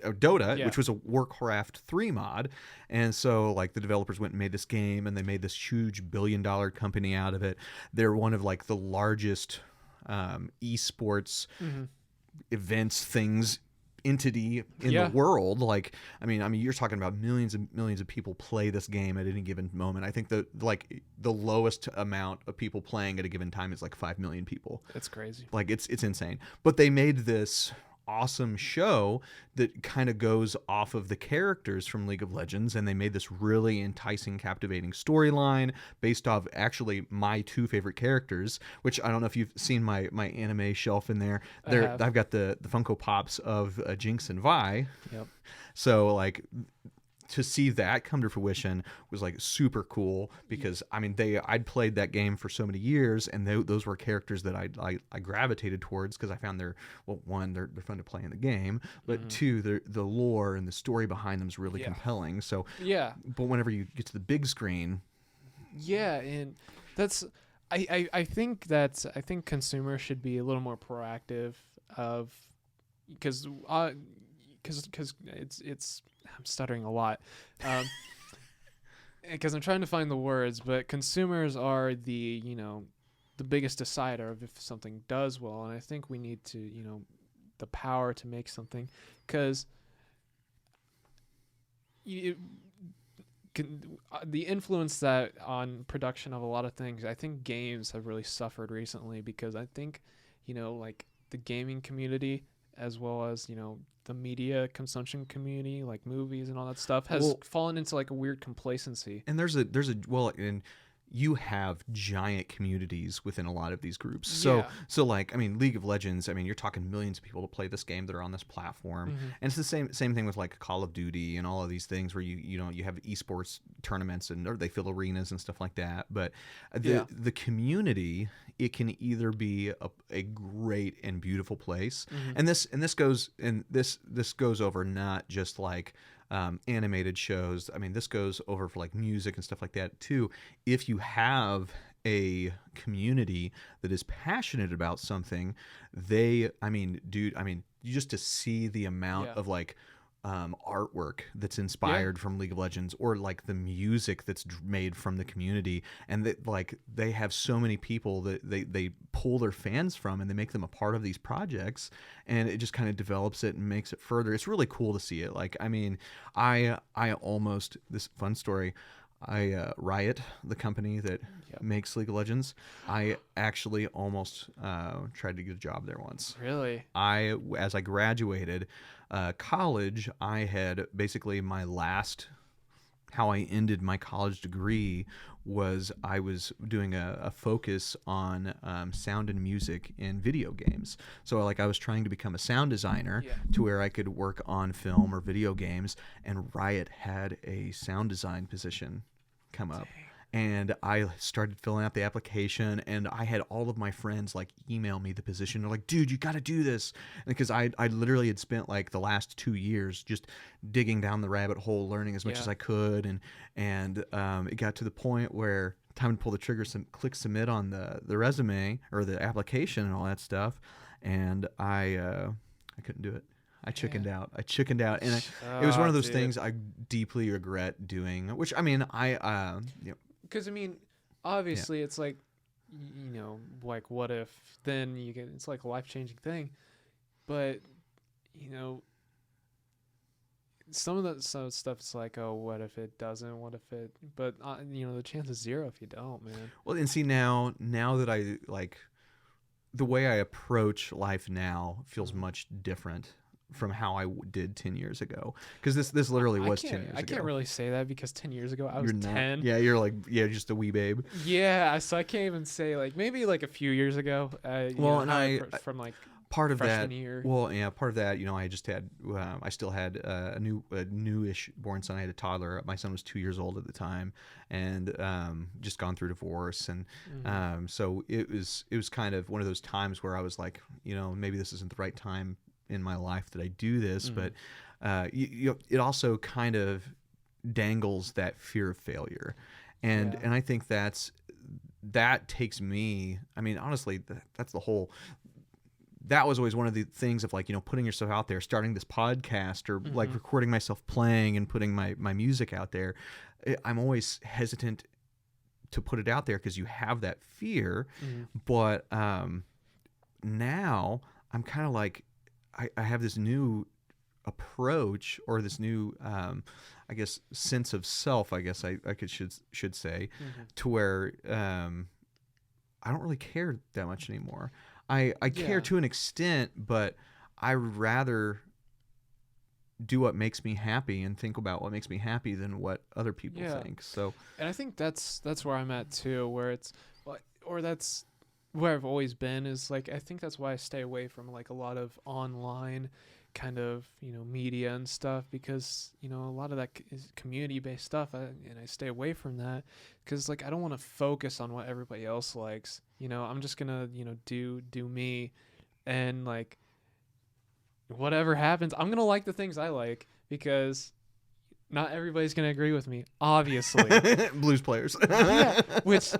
Dota, Yeah. which was a Warcraft 3 mod. And so like the developers went and made this game, and they made this huge billion-dollar company out of it. They're one of like the largest esports events things entity in the world. Like I mean you're talking about millions and millions of people play this game at any given moment. I think the lowest amount of people playing at a given time is like 5 million people. That's crazy. Like it's insane. But they made this awesome show that kind of goes off of the characters from League of Legends, and they made this really enticing, captivating storyline based off actually my two favorite characters, which I don't know if you've seen my anime shelf in there. I've got the Funko Pops of Jinx and Vi. Yep. So like to see that come to fruition was like super cool, because I mean I'd played that game for so many years, and those were characters that I gravitated towards because I found they're fun to play in the game, but two, the lore and the story behind them is really compelling. So but whenever you get to the big screen, and that's I think consumers should be a little more proactive because it's I'm stuttering a lot because I'm trying to find the words, but consumers are the biggest decider of if something does well, and I think we need to the power to make something, because the influence that on production of a lot of things, I think games have really suffered recently, because I think like the gaming community, as well as the media consumption community, like movies and all that stuff, has fallen into like a weird complacency. And and you have giant communities within a lot of these groups. So like, I mean, League of Legends, I mean, you're talking millions of people to play this game that are on this platform. And it's the same thing with like Call of Duty and all of these things where you have esports tournaments or they fill arenas and stuff like that. But the community, it can either be a great and beautiful place. And this goes over not just like animated shows. I mean, this goes over for like music and stuff like that too. If you have a community that is passionate about something, you just to see the amount of like artwork that's inspired from League of Legends, or like the music that's made from the community, and that like they have so many people that they pull their fans from, and they make them a part of these projects, and it just kind of develops it and makes it further. It's really cool to see it. Like, I mean, I almost, this fun story, Riot, the company that makes League of Legends, I actually almost tried to get a job there once. Really? As I graduated college, I had basically how I ended my college degree was I was doing a focus on sound and music in video games. So like I was trying to become a sound designer to where I could work on film or video games, and Riot had a sound design position come up. And I started filling out the application, and I had all of my friends like email me the position. They're like, dude, you got to do this. Because I literally had spent like the last 2 years just digging down the rabbit hole, learning as much as I could. And it got to the point where time to pull the trigger, click submit on the resume or the application and all that stuff. And I couldn't do it. I chickened out. And it was one of those things I deeply regret doing, which I mean, because I mean, obviously it's like, like what if then it's like a life-changing thing, but some of that stuff is like, oh, what if it doesn't, but the chance is zero if you don't, man. Well, and see, now that I like the way I approach life now feels much different. from how I did 10 years ago, because this literally was 10 years ago. I can't really say that because 10 years ago I was You're not- 10. Yeah, you're like just a wee babe. Yeah, so I can't even say like maybe like a few years ago. From like Part of freshman that, year. well, yeah, part of that, I just had, I still had a newish born son. I had a toddler. My son was 2 years old at the time, and just gone through divorce, and so it was kind of one of those times where I was like, maybe this isn't the right time in my life that I do this, but it also kind of dangles that fear of failure, and I think that takes me. I mean, honestly, that's the whole. That was always one of the things of like, putting yourself out there, starting this podcast or like recording myself playing and putting my music out there. I'm always hesitant to put it out there because you have that fear. But now I'm kind of like, I have this new approach or this new, I guess, sense of self, I guess I should say, to where I don't really care that much anymore. I care to an extent, but I rather do what makes me happy and think about what makes me happy than what other people think. So, and I think that's where I'm at too, where it's or that's where I've always been, is like I think that's why I stay away from like a lot of online kind of media and stuff, because a lot of that is community based stuff, and I stay away from that because like I don't want to focus on what everybody else likes. I'm just gonna do me, and like whatever happens, I'm gonna like the things I like, because not everybody's gonna agree with me, obviously. Blues players. Yeah, which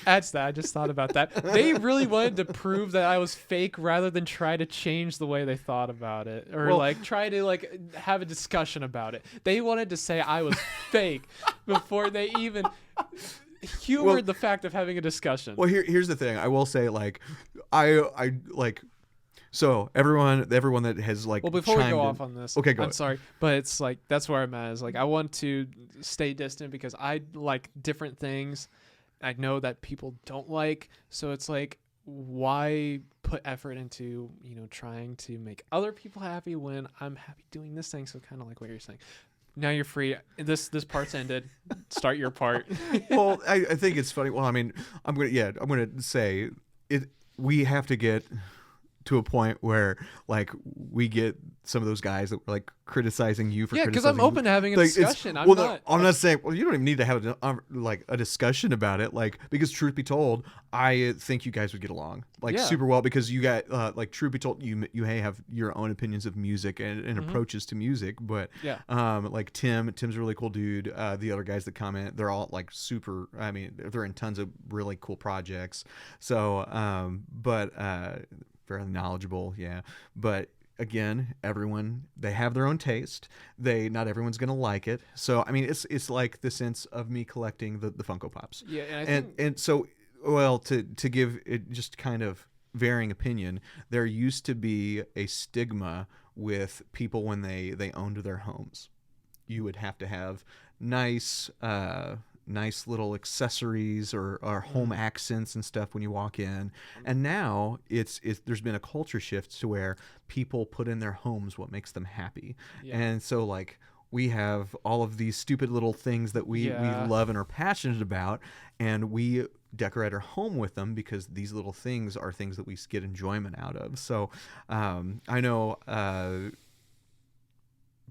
adds that. I just thought about that. They really wanted to prove that I was fake rather than try to change the way they thought about it, or like try to like have a discussion about it. They wanted to say I was fake before they even humored the fact of having a discussion. Well, here's the thing. I will say, like, I like. So everyone that has like. Well, before we go off on this, okay, go. I'm sorry, but it's like that's where I'm at. Is like I want to stay distant because I like different things. I know that people don't like, so it's like, why put effort into trying to make other people happy when I'm happy doing this thing? So kind of like what you're saying. Now you're free. This part's ended. Start your part. Well, I think it's funny. Well, I mean, I'm gonna say it. We have to get to a point where like we get some of those guys that were like criticizing you for because I'm open to having a discussion. I'm not saying, well, you don't even need to have a discussion about it, like, because truth be told, I think you guys would get along super well, because you got like, truth be told, you have your own opinions of music and approaches to music, but like Tim's a really cool dude. The other guys that comment, they're all like super, I mean, they're in tons of really cool projects, so but very knowledgeable, but again, everyone, they have their own taste. Not everyone's gonna like it. So I mean, it's like the sense of me collecting the Funko Pops. Yeah, and so, well, to give it just kind of varying opinion, there used to be a stigma with people when they owned their homes. You would have to have nice little accessories or home accents and stuff when you walk in. And now it's there's been a culture shift to where people put in their homes what makes them happy. And so like we have all of these stupid little things that we love and are passionate about, and we decorate our home with them because these little things are things that we get enjoyment out of. So I know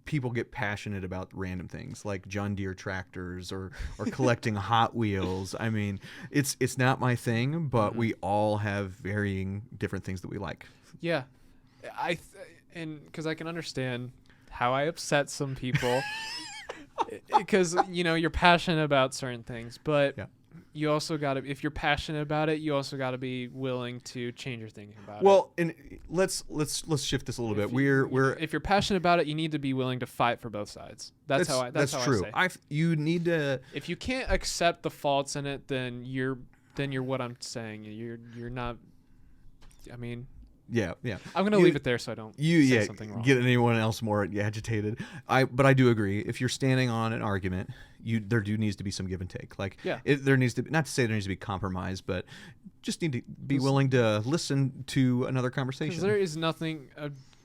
people get passionate about random things like John Deere tractors or collecting Hot Wheels. I mean, it's not my thing, but we all have varying different things that we like. Yeah, and because I can understand how I upset some people, because you're passionate about certain things, but you also got to, if you're passionate about it, you also got to be willing to change your thinking about it. Well, and let's shift this a little bit. We're if you're passionate about it, you need to be willing to fight for both sides. That's how true. I say. You need to. If you can't accept the faults in it, then you're what I'm saying. You're not. I mean. Yeah. I'm gonna leave it there so I don't say something wrong. Get anyone else more agitated. But I do agree. If you're standing on an argument, there needs to be some give and take. Like there needs to be, not to say there needs to be compromise, but just need to be willing to listen to another conversation. There is nothing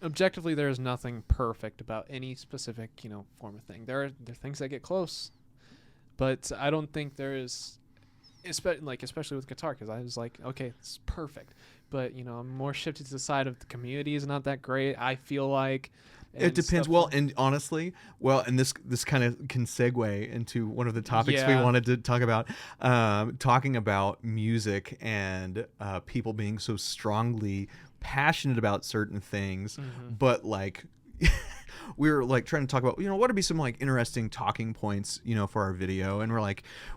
objectively, there is nothing perfect about any specific, form of thing. There are things that get close, but I don't think there is, especially with guitar, because I was like, okay, it's perfect. But I'm more shifted to the side of the community is not that great. I feel like. It depends. Well, and honestly, and this kind of can segue into one of the topics we wanted to talk about, talking about music and people being so strongly passionate about certain things, but like we were like trying to talk about, what would be some like interesting talking points, for our video. And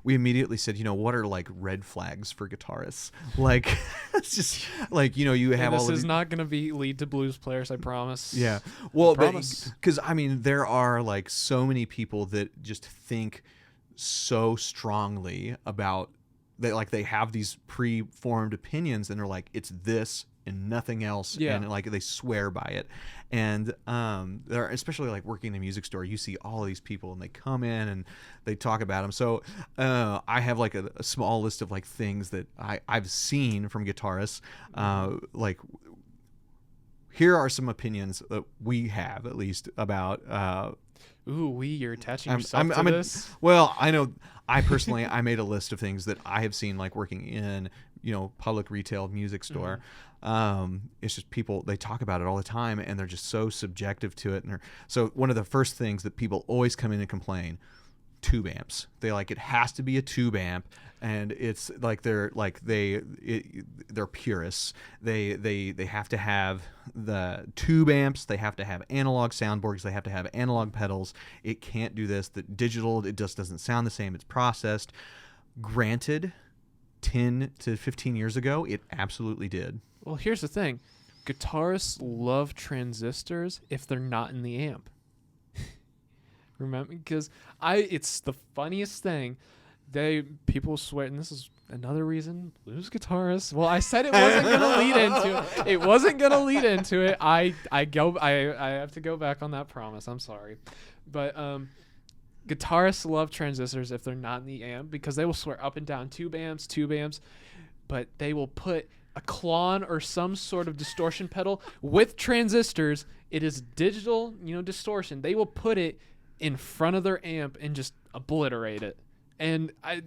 we immediately said, what are like red flags for guitarists? Like, it's just like, you have all of this is not going to lead to blues players, I promise. Yeah. Well, because I mean, there are like so many people that just think so strongly about that, like they have these pre-formed opinions and they're like, it's this and nothing else, and like they swear by it. And they're especially like working in a music store, you see all of these people and they come in and they talk about them. So I have like a small list of like things that I've seen from guitarists. Like, here are some opinions that we have, at least, about you're attaching yourself to this? Well, I know I personally I made a list of things that I have seen, like working in public retail music store. It's just people, they talk about it all the time and they're just so subjective to it. And so one of the first things that people always come in and complain, tube amps. They like, it has to be a tube amp, and it's like they're purists. They have to have the tube amps. They have to have analog soundboards. They have to have analog pedals. It can't do this. The digital, it just doesn't sound the same. It's processed. Granted, 10 to 15 years ago, it absolutely did. Well, here's the thing. Guitarists love transistors if they're not in the amp. Remember? Because it's the funniest thing. People swear, and this is another reason blues guitarists. Well, I said it wasn't gonna lead into it. It wasn't gonna lead into it. I have to go back on that promise. I'm sorry. But guitarists love transistors if they're not in the amp, because they will swear up and down tube amps, but they will put a clon or some sort of distortion pedal with transistors. It is digital, distortion. They will put it in front of their amp and just obliterate it. And I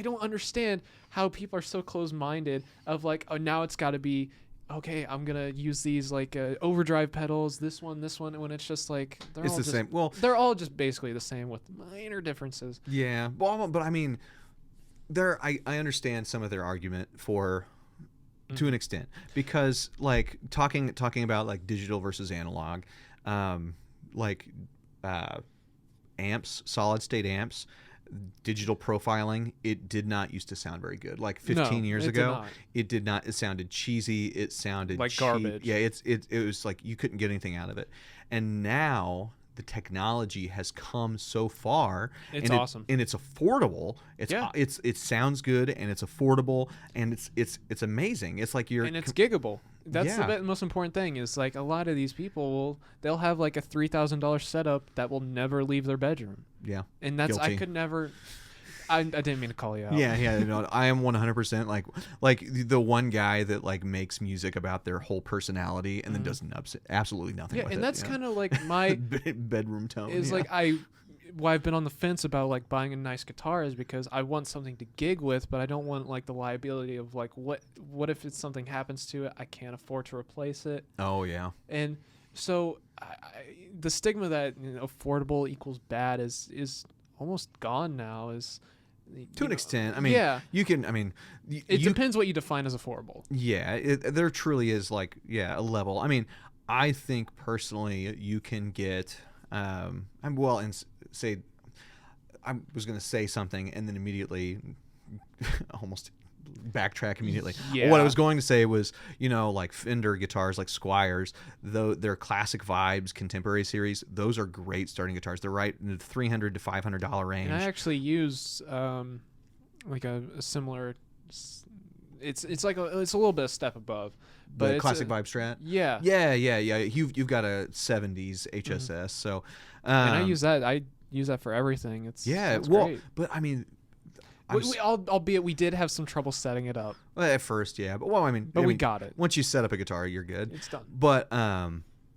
don't understand how people are so close-minded of like, oh, now it's got to be, okay, I'm going to use these like overdrive pedals, this one, when it's just like, it's the same. Well, they're all just basically the same with minor differences. Yeah. Well, but I mean, I understand some of their argument for, to an extent, because like talking about like digital versus analog, amps, solid state amps, digital profiling, it did not used to sound very good. Like 15 years ago, it did not. It sounded cheesy. It sounded like cheap. garbage. Yeah, it was like you couldn't get anything out of it. And now the technology has come so far. It's awesome. And it's affordable. It sounds good and it's affordable and it's amazing. It's like and it's giggable. That's the most important thing, is like a lot of these people they'll have like a $3,000 setup that will never leave their bedroom. Yeah. And that's Guilty. I could never. I didn't mean to call you out. Yeah. I am 100% like the one guy that like makes music about their whole personality and then does absolutely nothing with it. Yeah, and that's kind of like my bedroom tone. Is like why I've been on the fence about like buying a nice guitar is because I want something to gig with, but I don't want like the liability of like what if something happens to it, I can't afford to replace it. Oh yeah. And so the stigma that affordable equals bad is almost gone now. To an extent. I mean, you can. I mean, it depends what you define as affordable. Yeah, there truly is like a level. I mean, I think personally you can get. Say, I was going to say something and then immediately almost backtrack immediately. Yeah. What I was going to say was, like Fender guitars, like Squires, though their classic vibes contemporary series, those are great starting guitars. They're right in the $300 to $500 range. And I actually use like a similar. It's like it's a little bit a step above. But the classic vibe Strat. Yeah. You've got a 70s HSS, so. And I use that. I use that for everything. It's great. But I mean. Albeit we did have some trouble setting it up. Well, at first, yeah. But we got it. Once you set up a guitar, you're good. It's done. But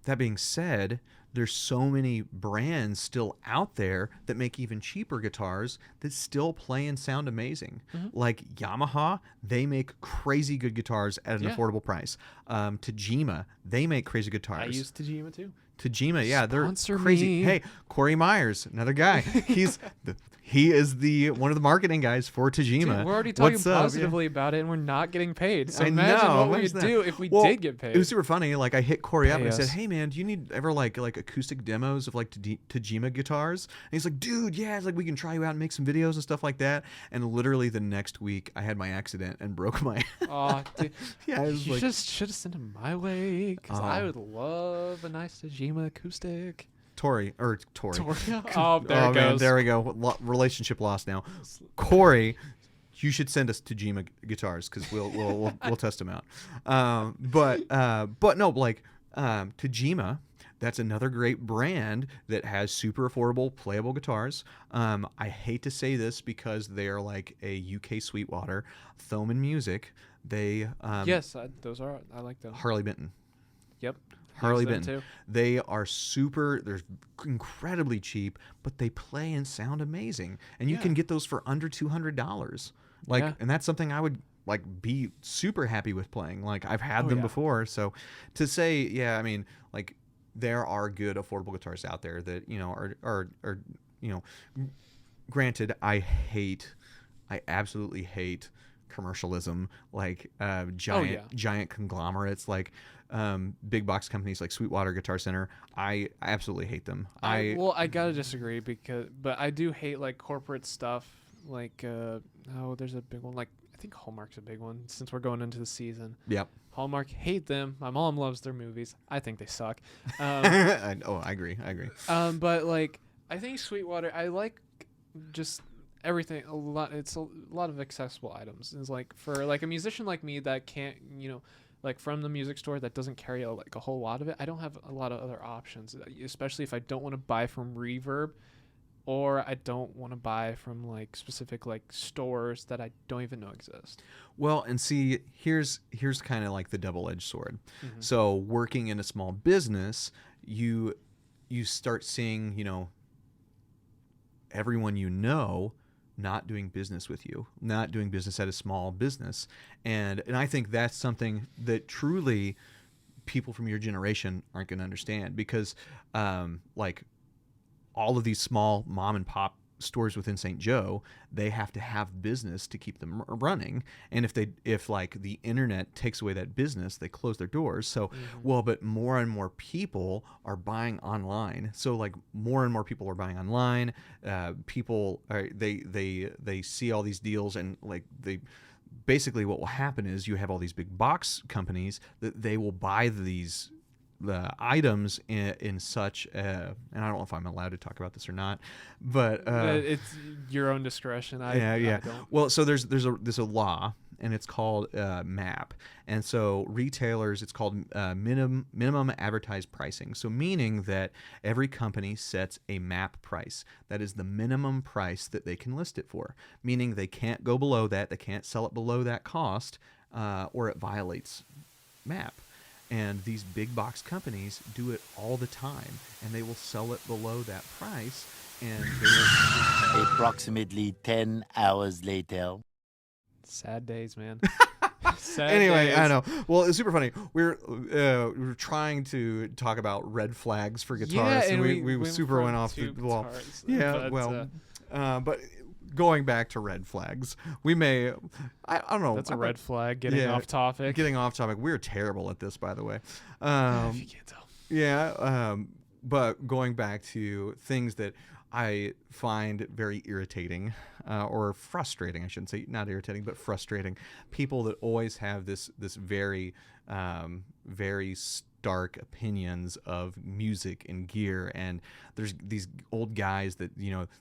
that being said, there's so many brands still out there that make even cheaper guitars that still play and sound amazing. Like Yamaha, they make crazy good guitars at an affordable price. Tajima, they make crazy guitars. I use Tajima too. Tajima, yeah, Sponsor they're crazy. me. Hey, Corey Myers, another guy. He is one of the marketing guys for Tajima. Dude, we're already talking What's up? positively about it, and we're not getting paid. So I imagine know, what we imagine would that. do if we Well, did get paid. It was super funny. Like I hit Corey up and I Pay said, us. "Hey man, do you need ever like acoustic demos of like Tajima guitars?" And he's like, "Dude, yeah, it's like we can try you out and make some videos and stuff like that." And literally the next week, I had my accident and broke my. Oh, dude. Yeah, it was You like, just should have sent him my way, because I would love a nice Tajima acoustic. Tori. Oh, there Oh it man, goes. there we go. Relationship lost now. Corey, you should send us Tajima guitars because we'll test them out. But no, like Tajima, that's another great brand that has super affordable playable guitars. I hate to say this because they are like a UK Sweetwater, Thoman Music. They Yes, those are. I like those. Harley Benton. Yep. Harley Use them Benton. too. They are they're incredibly cheap, but they play and sound amazing. And you Yeah. can get those for under $200. Like, Yeah. and that's something I would like be super happy with playing. Like I've had them yeah. before. So to say, yeah, I mean, like there are good affordable guitars out there that, you know, are you know, granted, I absolutely hate commercialism, like giant conglomerates like big box companies like Sweetwater Guitar Center. I absolutely hate them. I gotta disagree but I do hate like corporate stuff. Like there's a big one. Like I think Hallmark's a big one since we're going into the season. Yep. Hallmark, hate them. My mom loves their movies. I think they suck. I agree. But like I think Sweetwater, I like just everything a lot. It's a lot of accessible items. It's like for like a musician like me that can't, like from the music store that doesn't carry a whole lot of it. I don't have a lot of other options, especially if I don't want to buy from Reverb, or I don't want to buy from like specific like stores that I don't even know exist. Well, and see, here's kind of like the double-edged sword. Mm-hmm. So working in a small business, you start seeing, everyone not doing business with you, not doing business at a small business. And I think that's something that truly people from your generation aren't going to understand because like all of these small mom and pop stores within St. Joe, they have to have business to keep them running. And if like the internet takes away that business, they close their doors. So, but more and more people are buying online. So like more and more people are buying online. People are, they see all these deals and like basically what will happen is you have all these big box companies that they will buy these items in such and I don't know if I'm allowed to talk about this or not, but it's your own discretion. I don't. Well, so there's a law and it's called MAP, and so retailers, it's called minimum advertised pricing. So meaning that every company sets a MAP price. That is the minimum price that they can list it for, meaning they can't go below that, they can't sell it below that cost, or it violates MAP. And these big box companies do it all the time, and they will sell it below that price. And they will approximately 10 hours later. Sad days, man. Sad anyway, days. I know. Well, it's super funny. We were trying to talk about red flags for guitarists, Yeah, and and we super went off the wall. Yeah, but going back to red flags, we may, I don't know. That's a red flag. Getting off topic. Getting off topic. We're terrible at this, by the way. If you can't tell. Yeah, but going back to things that I find very irritating or frustrating, I shouldn't say not irritating, but frustrating. People that always have this very, very stark opinions of music and gear, and there's these old guys that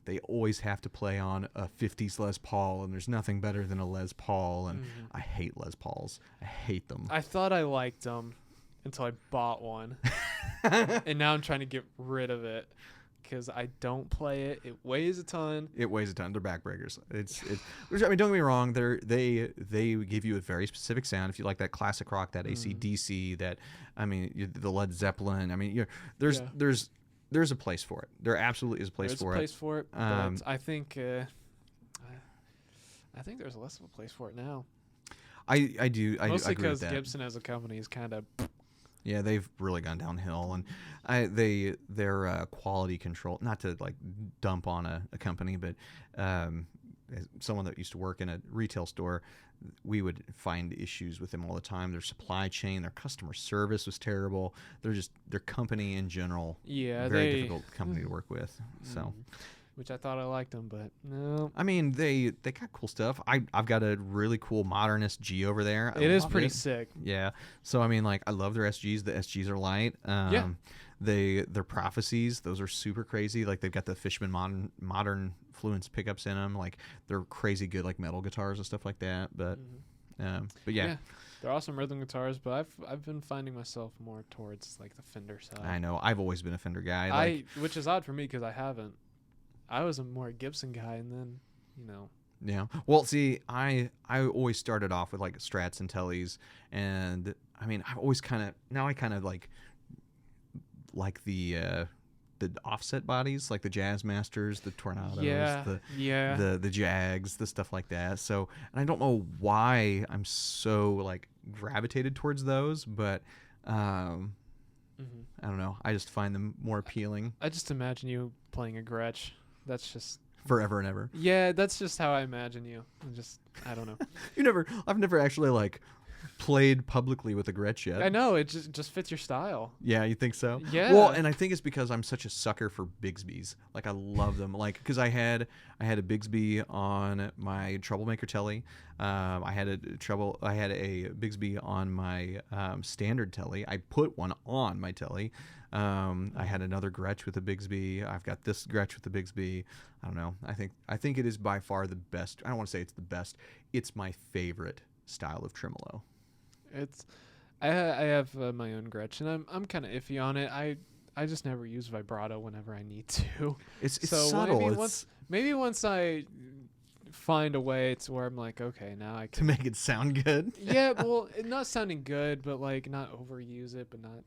they always have to play on a 50s Les Paul, and there's nothing better than a Les Paul, and I hate Les Pauls. I hate them. I thought I liked them until I bought one, and now I'm trying to get rid of it. because I don't play it. It weighs a ton. It weighs a ton. They're backbreakers. I mean, don't get me wrong. They give you a very specific sound. If you like that classic rock, that AC/DC, that the Led Zeppelin. I mean, there's a place for it. There absolutely is a place for it. There's a place for it. But I think there's less of a place for it now. I do. Mostly because Gibson as a company is kind of. Yeah, they've really gone downhill, and their quality control. Not to like dump on a company, but as someone that used to work in a retail store, we would find issues with them all the time. Their supply chain, their customer service was terrible. Their company in general. Yeah, very difficult company to work with. So. Which I thought I liked them, but no. I mean, they got cool stuff. I've got a really cool modern SG over there. It is pretty sick. Yeah. So I mean, like, I love their SGs. The SGs are light. Their prophecies, those are super crazy. Like, they've got the Fishman modern Fluence pickups in them. Like, they're crazy good, like metal guitars and stuff like that. But yeah. They're awesome rhythm guitars, but I've been finding myself more towards like the Fender side. I know. I've always been a Fender guy. Which is odd for me because I haven't. I was a more Gibson guy, and then, Yeah. Well, see, I always started off with like Strats and Tellys, and I mean, I've always kind of like the offset bodies, like the Jazz Masters, the Tornadoes, the Jags, the stuff like that. So, and I don't know why I'm so like gravitated towards those, but I don't know. I just find them more appealing. I just imagine you playing a Gretsch. That's just forever and ever. Yeah, that's just how I imagine you. I don't know. I've never actually like played publicly with a Gretsch yet. I know, it just fits your style. Yeah, you think so? Yeah. Well, and I think it's because I'm such a sucker for Bigsby's. Like, I love them. Like, because I had a Bigsby on my Troublemaker Telly. I had a Bigsby on my standard Telly. I put one on my Telly. I had another Gretsch with a Bigsby. I've got this Gretsch with the Bigsby. I don't know. I think it is by far the best. I don't want to say it's the best. It's my favorite style of tremolo. I have my own Gretsch, and I'm kind of iffy on it. I just never use vibrato whenever I need to. It's so subtle. Maybe once I find a way to where I'm like, okay, now I can to make it sound good. Yeah, well, not sounding good, but like not overuse it, but not.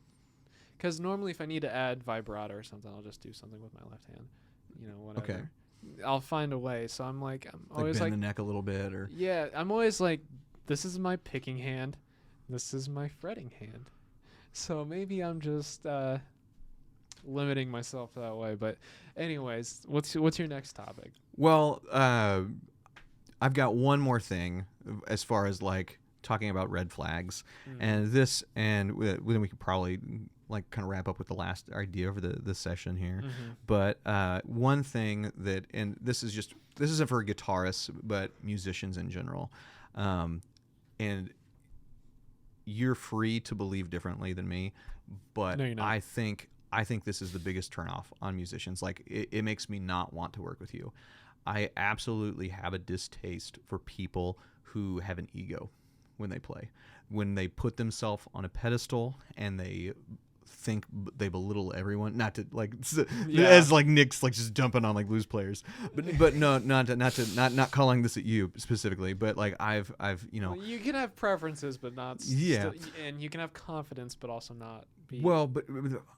Because normally if I need to add vibrato or something, I'll just do something with my left hand. Whatever. Okay. I'll find a way. So I'm always bend the neck a little bit, or yeah, I'm always like, this is my picking hand, this is my fretting hand. So maybe I'm just limiting myself that way. But anyways, what's your next topic? Well, I've got one more thing as far as like talking about red flags, and then we could probably like kind of wrap up with the last idea for the session here. But one thing that, and this isn't for guitarists but musicians in general, and you're free to believe differently than me, but no, you're not. I think this is the biggest turnoff on musicians. Like, it makes me not want to work with you. I absolutely have a distaste for people who have an ego when they play, when they put themselves on a pedestal and they think they belittle everyone. Not to like as like Nick's like just jumping on like blues players, but no, not calling this at you specifically, but like I've well, you can have preferences, but not and you can have confidence, but also not be. Well, but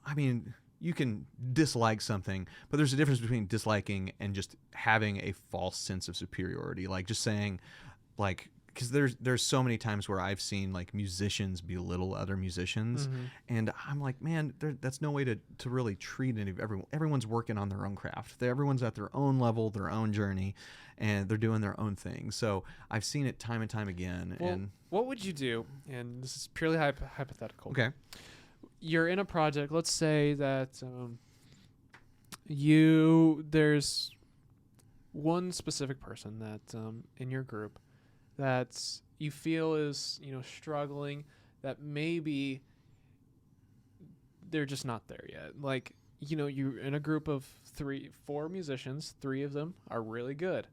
I mean, you can dislike something, but there's a difference between disliking and just having a false sense of superiority. Like just saying, like, because there's so many times where I've seen like musicians belittle other musicians, and I'm like, man, that's no way to really treat everyone. Everyone's working on their own craft. Everyone's at their own level, their own journey, and they're doing their own thing. So I've seen it time and time again. Well, and what would you do? And this is purely hypothetical. Okay. You're in a project. Let's say that there's one specific person that in your group that you feel is struggling, that maybe they're just not there yet. Like you're in a group of 4 musicians. 3 of them are really good.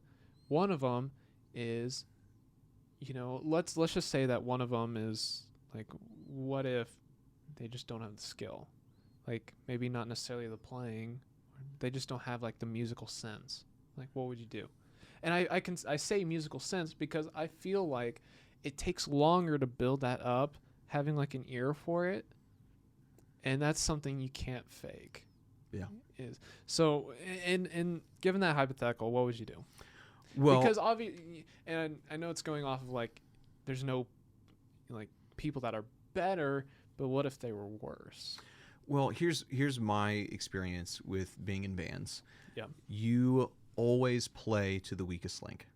One of them is, let's just say that one of them is like, what if they just don't have the skill? Like maybe not necessarily the playing, they just don't have like the musical sense. Like, what would you do? And I say musical sense because I feel like it takes longer to build that up, having like an ear for it, and that's something you can't fake. Yeah. Is so in given that hypothetical, what would you do? Well, Because obviously, and I know it's going off of like, there's no like people that are better, but what if they were worse? well, here's my experience with being in bands. Yeah. You always play to the weakest link.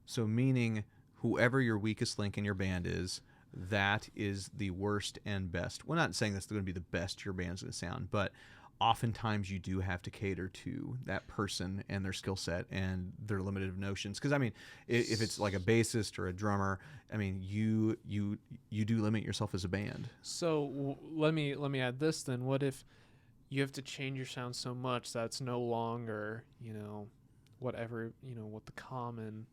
So meaning whoever your weakest link in your band is, that is the worst and best. We're not saying that's going to be the best your band's going to sound, but oftentimes you do have to cater to that person and their skill set and their limited notions. Because I mean, if it's like a bassist or a drummer, I mean, you do limit yourself as a band. So let me add this then. What if you have to change your sound so much that it's no longer, whatever, what the common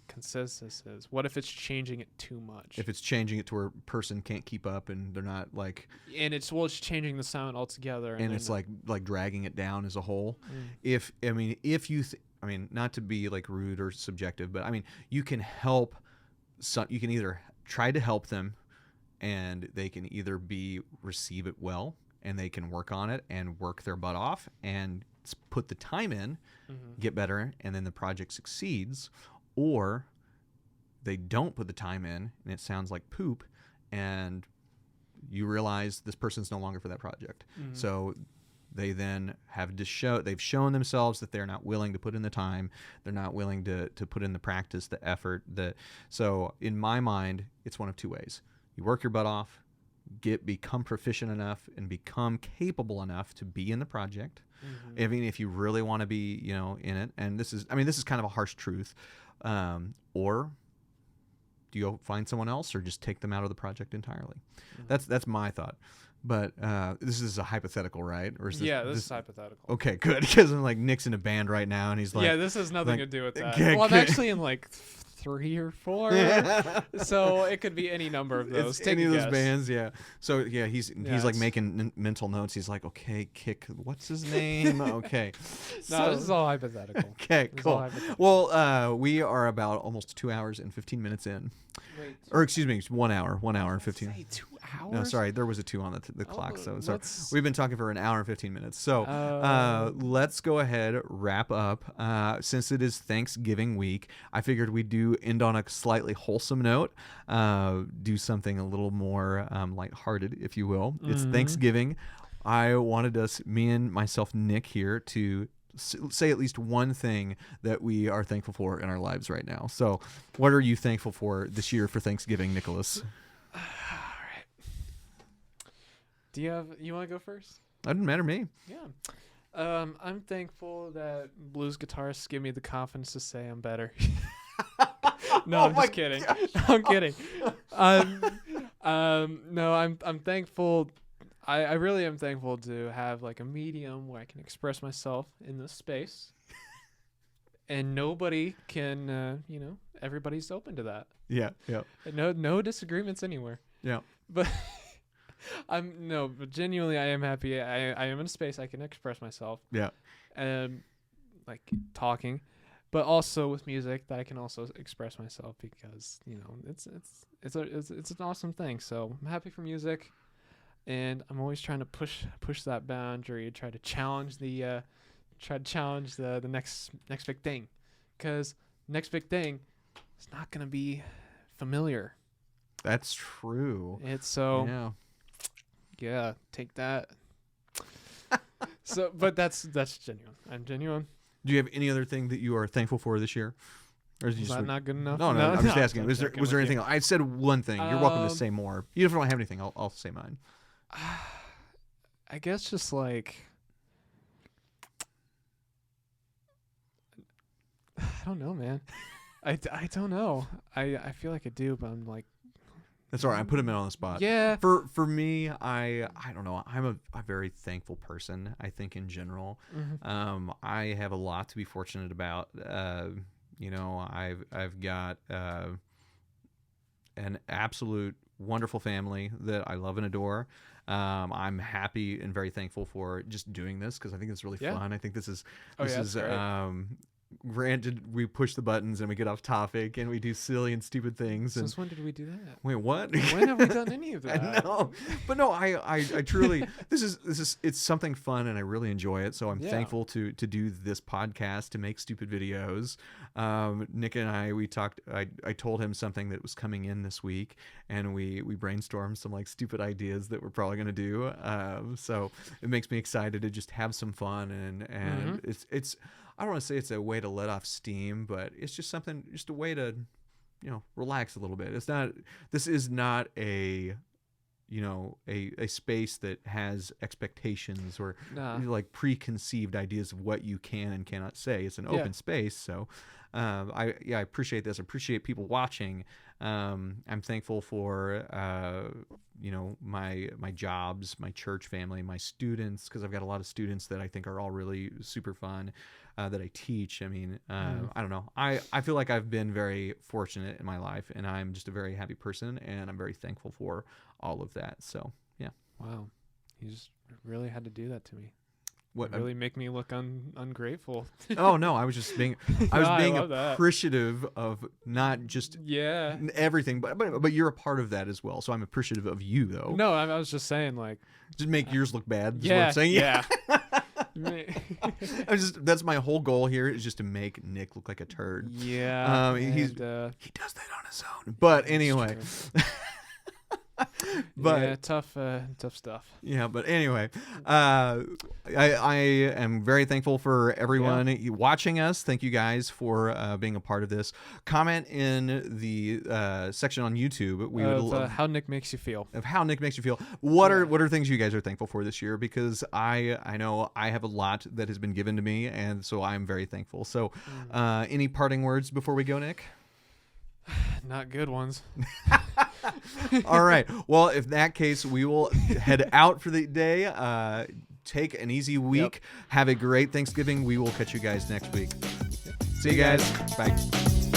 consensus is? What if it's changing it too much? If it's changing it to where a person can't keep up and they're not like, and it's changing the sound altogether, and it's like dragging it down as a whole. Mm. If you not to be like rude or subjective, but I mean, you can help. So you can either try to help them, and they can either receive it well, and they can work on it and work their butt off and put the time in, get better, and then the project succeeds. Or they don't put the time in and it sounds like poop, and you realize this person's no longer for that project. So they then they've shown themselves that they're not willing to put in the time. They're not willing to put in the practice, the effort. So in my mind, it's one of two ways. You work your butt off, become proficient enough and become capable enough to be in the project. I mean, if you really want to be, in it, and this is kind of a harsh truth. Or do you find someone else, or just take them out of the project entirely? That's my thought. But this is a hypothetical, right? Or is this is hypothetical. Okay, good. Because I'm like, Nick's in a band right now, and he's like, yeah, this has nothing to do with that. Okay, well, I'm good. actually in like 3 or 4, so it could be any number of those. It's any of those bands, yeah. So yeah, he's like making mental notes. He's like, okay, what's his name? Okay. No, this is all hypothetical. Okay, cool. Well, we are about almost 2 hours and 15 minutes in. Wait. Or excuse me, 1 hour and 15. Say 2 hours? No, sorry, there was a 2 on the clock. So we've been talking for an hour and 15 minutes. So let's go ahead, wrap up. Since it is Thanksgiving week, I figured we'd end on a slightly wholesome note. Do something a little more lighthearted, if you will. It's Thanksgiving. I wanted me and myself, Nick, here to say at least one thing that we are thankful for in our lives right now. So what are you thankful for this year for Thanksgiving, Nicholas? All right. You want to go first? That doesn't matter to me. Yeah. I'm thankful that blues guitarists give me the confidence to say I'm better. No, I'm just kidding. I'm kidding. No, I'm thankful. I really am thankful to have like a medium where I can express myself in this space, and nobody can, everybody's open to that. Yeah. No disagreements anywhere. Yeah. But but genuinely, I am happy. I am in a space I can express myself. Yeah. Like talking, but also with music that I can also express myself, because it's an awesome thing. So I'm happy for music. And I'm always trying to push that boundary, try to challenge the next big thing, because next big thing is not gonna be familiar. That's true. It's so yeah, take that. So, but that's genuine. I'm genuine. Do you have any other thing that you are thankful for this year? Or is that not good enough? No, I'm just asking. Was there anything else? I said one thing. You're welcome to say more. Even if I don't have anything, I'll say mine. I guess just like, I don't know, man. I don't know. I feel like I do, but I'm like, that's all right. I put him in on the spot. Yeah. For me, I don't know. I'm a very thankful person, I think, in general. I have a lot to be fortunate about. I've got an absolute wonderful family that I love and adore. I'm happy and very thankful for just doing this because I think it's really fun. I think this is granted, we push the buttons and we get off topic and we do silly and stupid things. Since when did we do that? Wait, what? When have we done any of that? I know, but no, I truly this is it's something fun and I really enjoy it. So I'm thankful to do this podcast, to make stupid videos. Nick and we talked. I told him something that was coming in this week, and we brainstormed some like stupid ideas that we're probably gonna do. So it makes me excited to just have some fun and it's. I don't want to say it's a way to let off steam, but it's just something, just a way to, relax a little bit. This is not a space that has expectations or like preconceived ideas of what you can and cannot say. It's an open space. So, I appreciate this. I appreciate people watching. I'm thankful for, my jobs, my church family, my students, because I've got a lot of students that I think are all really super fun. That I teach. I mean, I don't know. I feel like I've been very fortunate in my life, and I'm just a very happy person, and I'm very thankful for all of that. So, yeah. Wow. You just really had to do that to me. What? Really make me look ungrateful. Oh no, I was just being appreciative of not just everything, but you're a part of that as well. So I'm appreciative of you though. No, I was just saying like just make yours look bad. Is yeah, what I'm saying. Yeah. That's my whole goal here is just to make Nick look like a turd. Yeah. He does that on his own. But anyway. But tough stuff. Yeah, but anyway, I am very thankful for everyone watching us. Thank you guys for being a part of this. Comment in the section on YouTube. We would love how Nick makes you feel. Of how Nick makes you feel. What are things you guys are thankful for this year? Because I know I have a lot that has been given to me, and so I'm very thankful. So, any parting words before we go, Nick? Not good ones. All right. Well, if that case, we will head out for the day. Take an easy week. Have a great Thanksgiving. We will catch you guys next week. See you guys. Bye.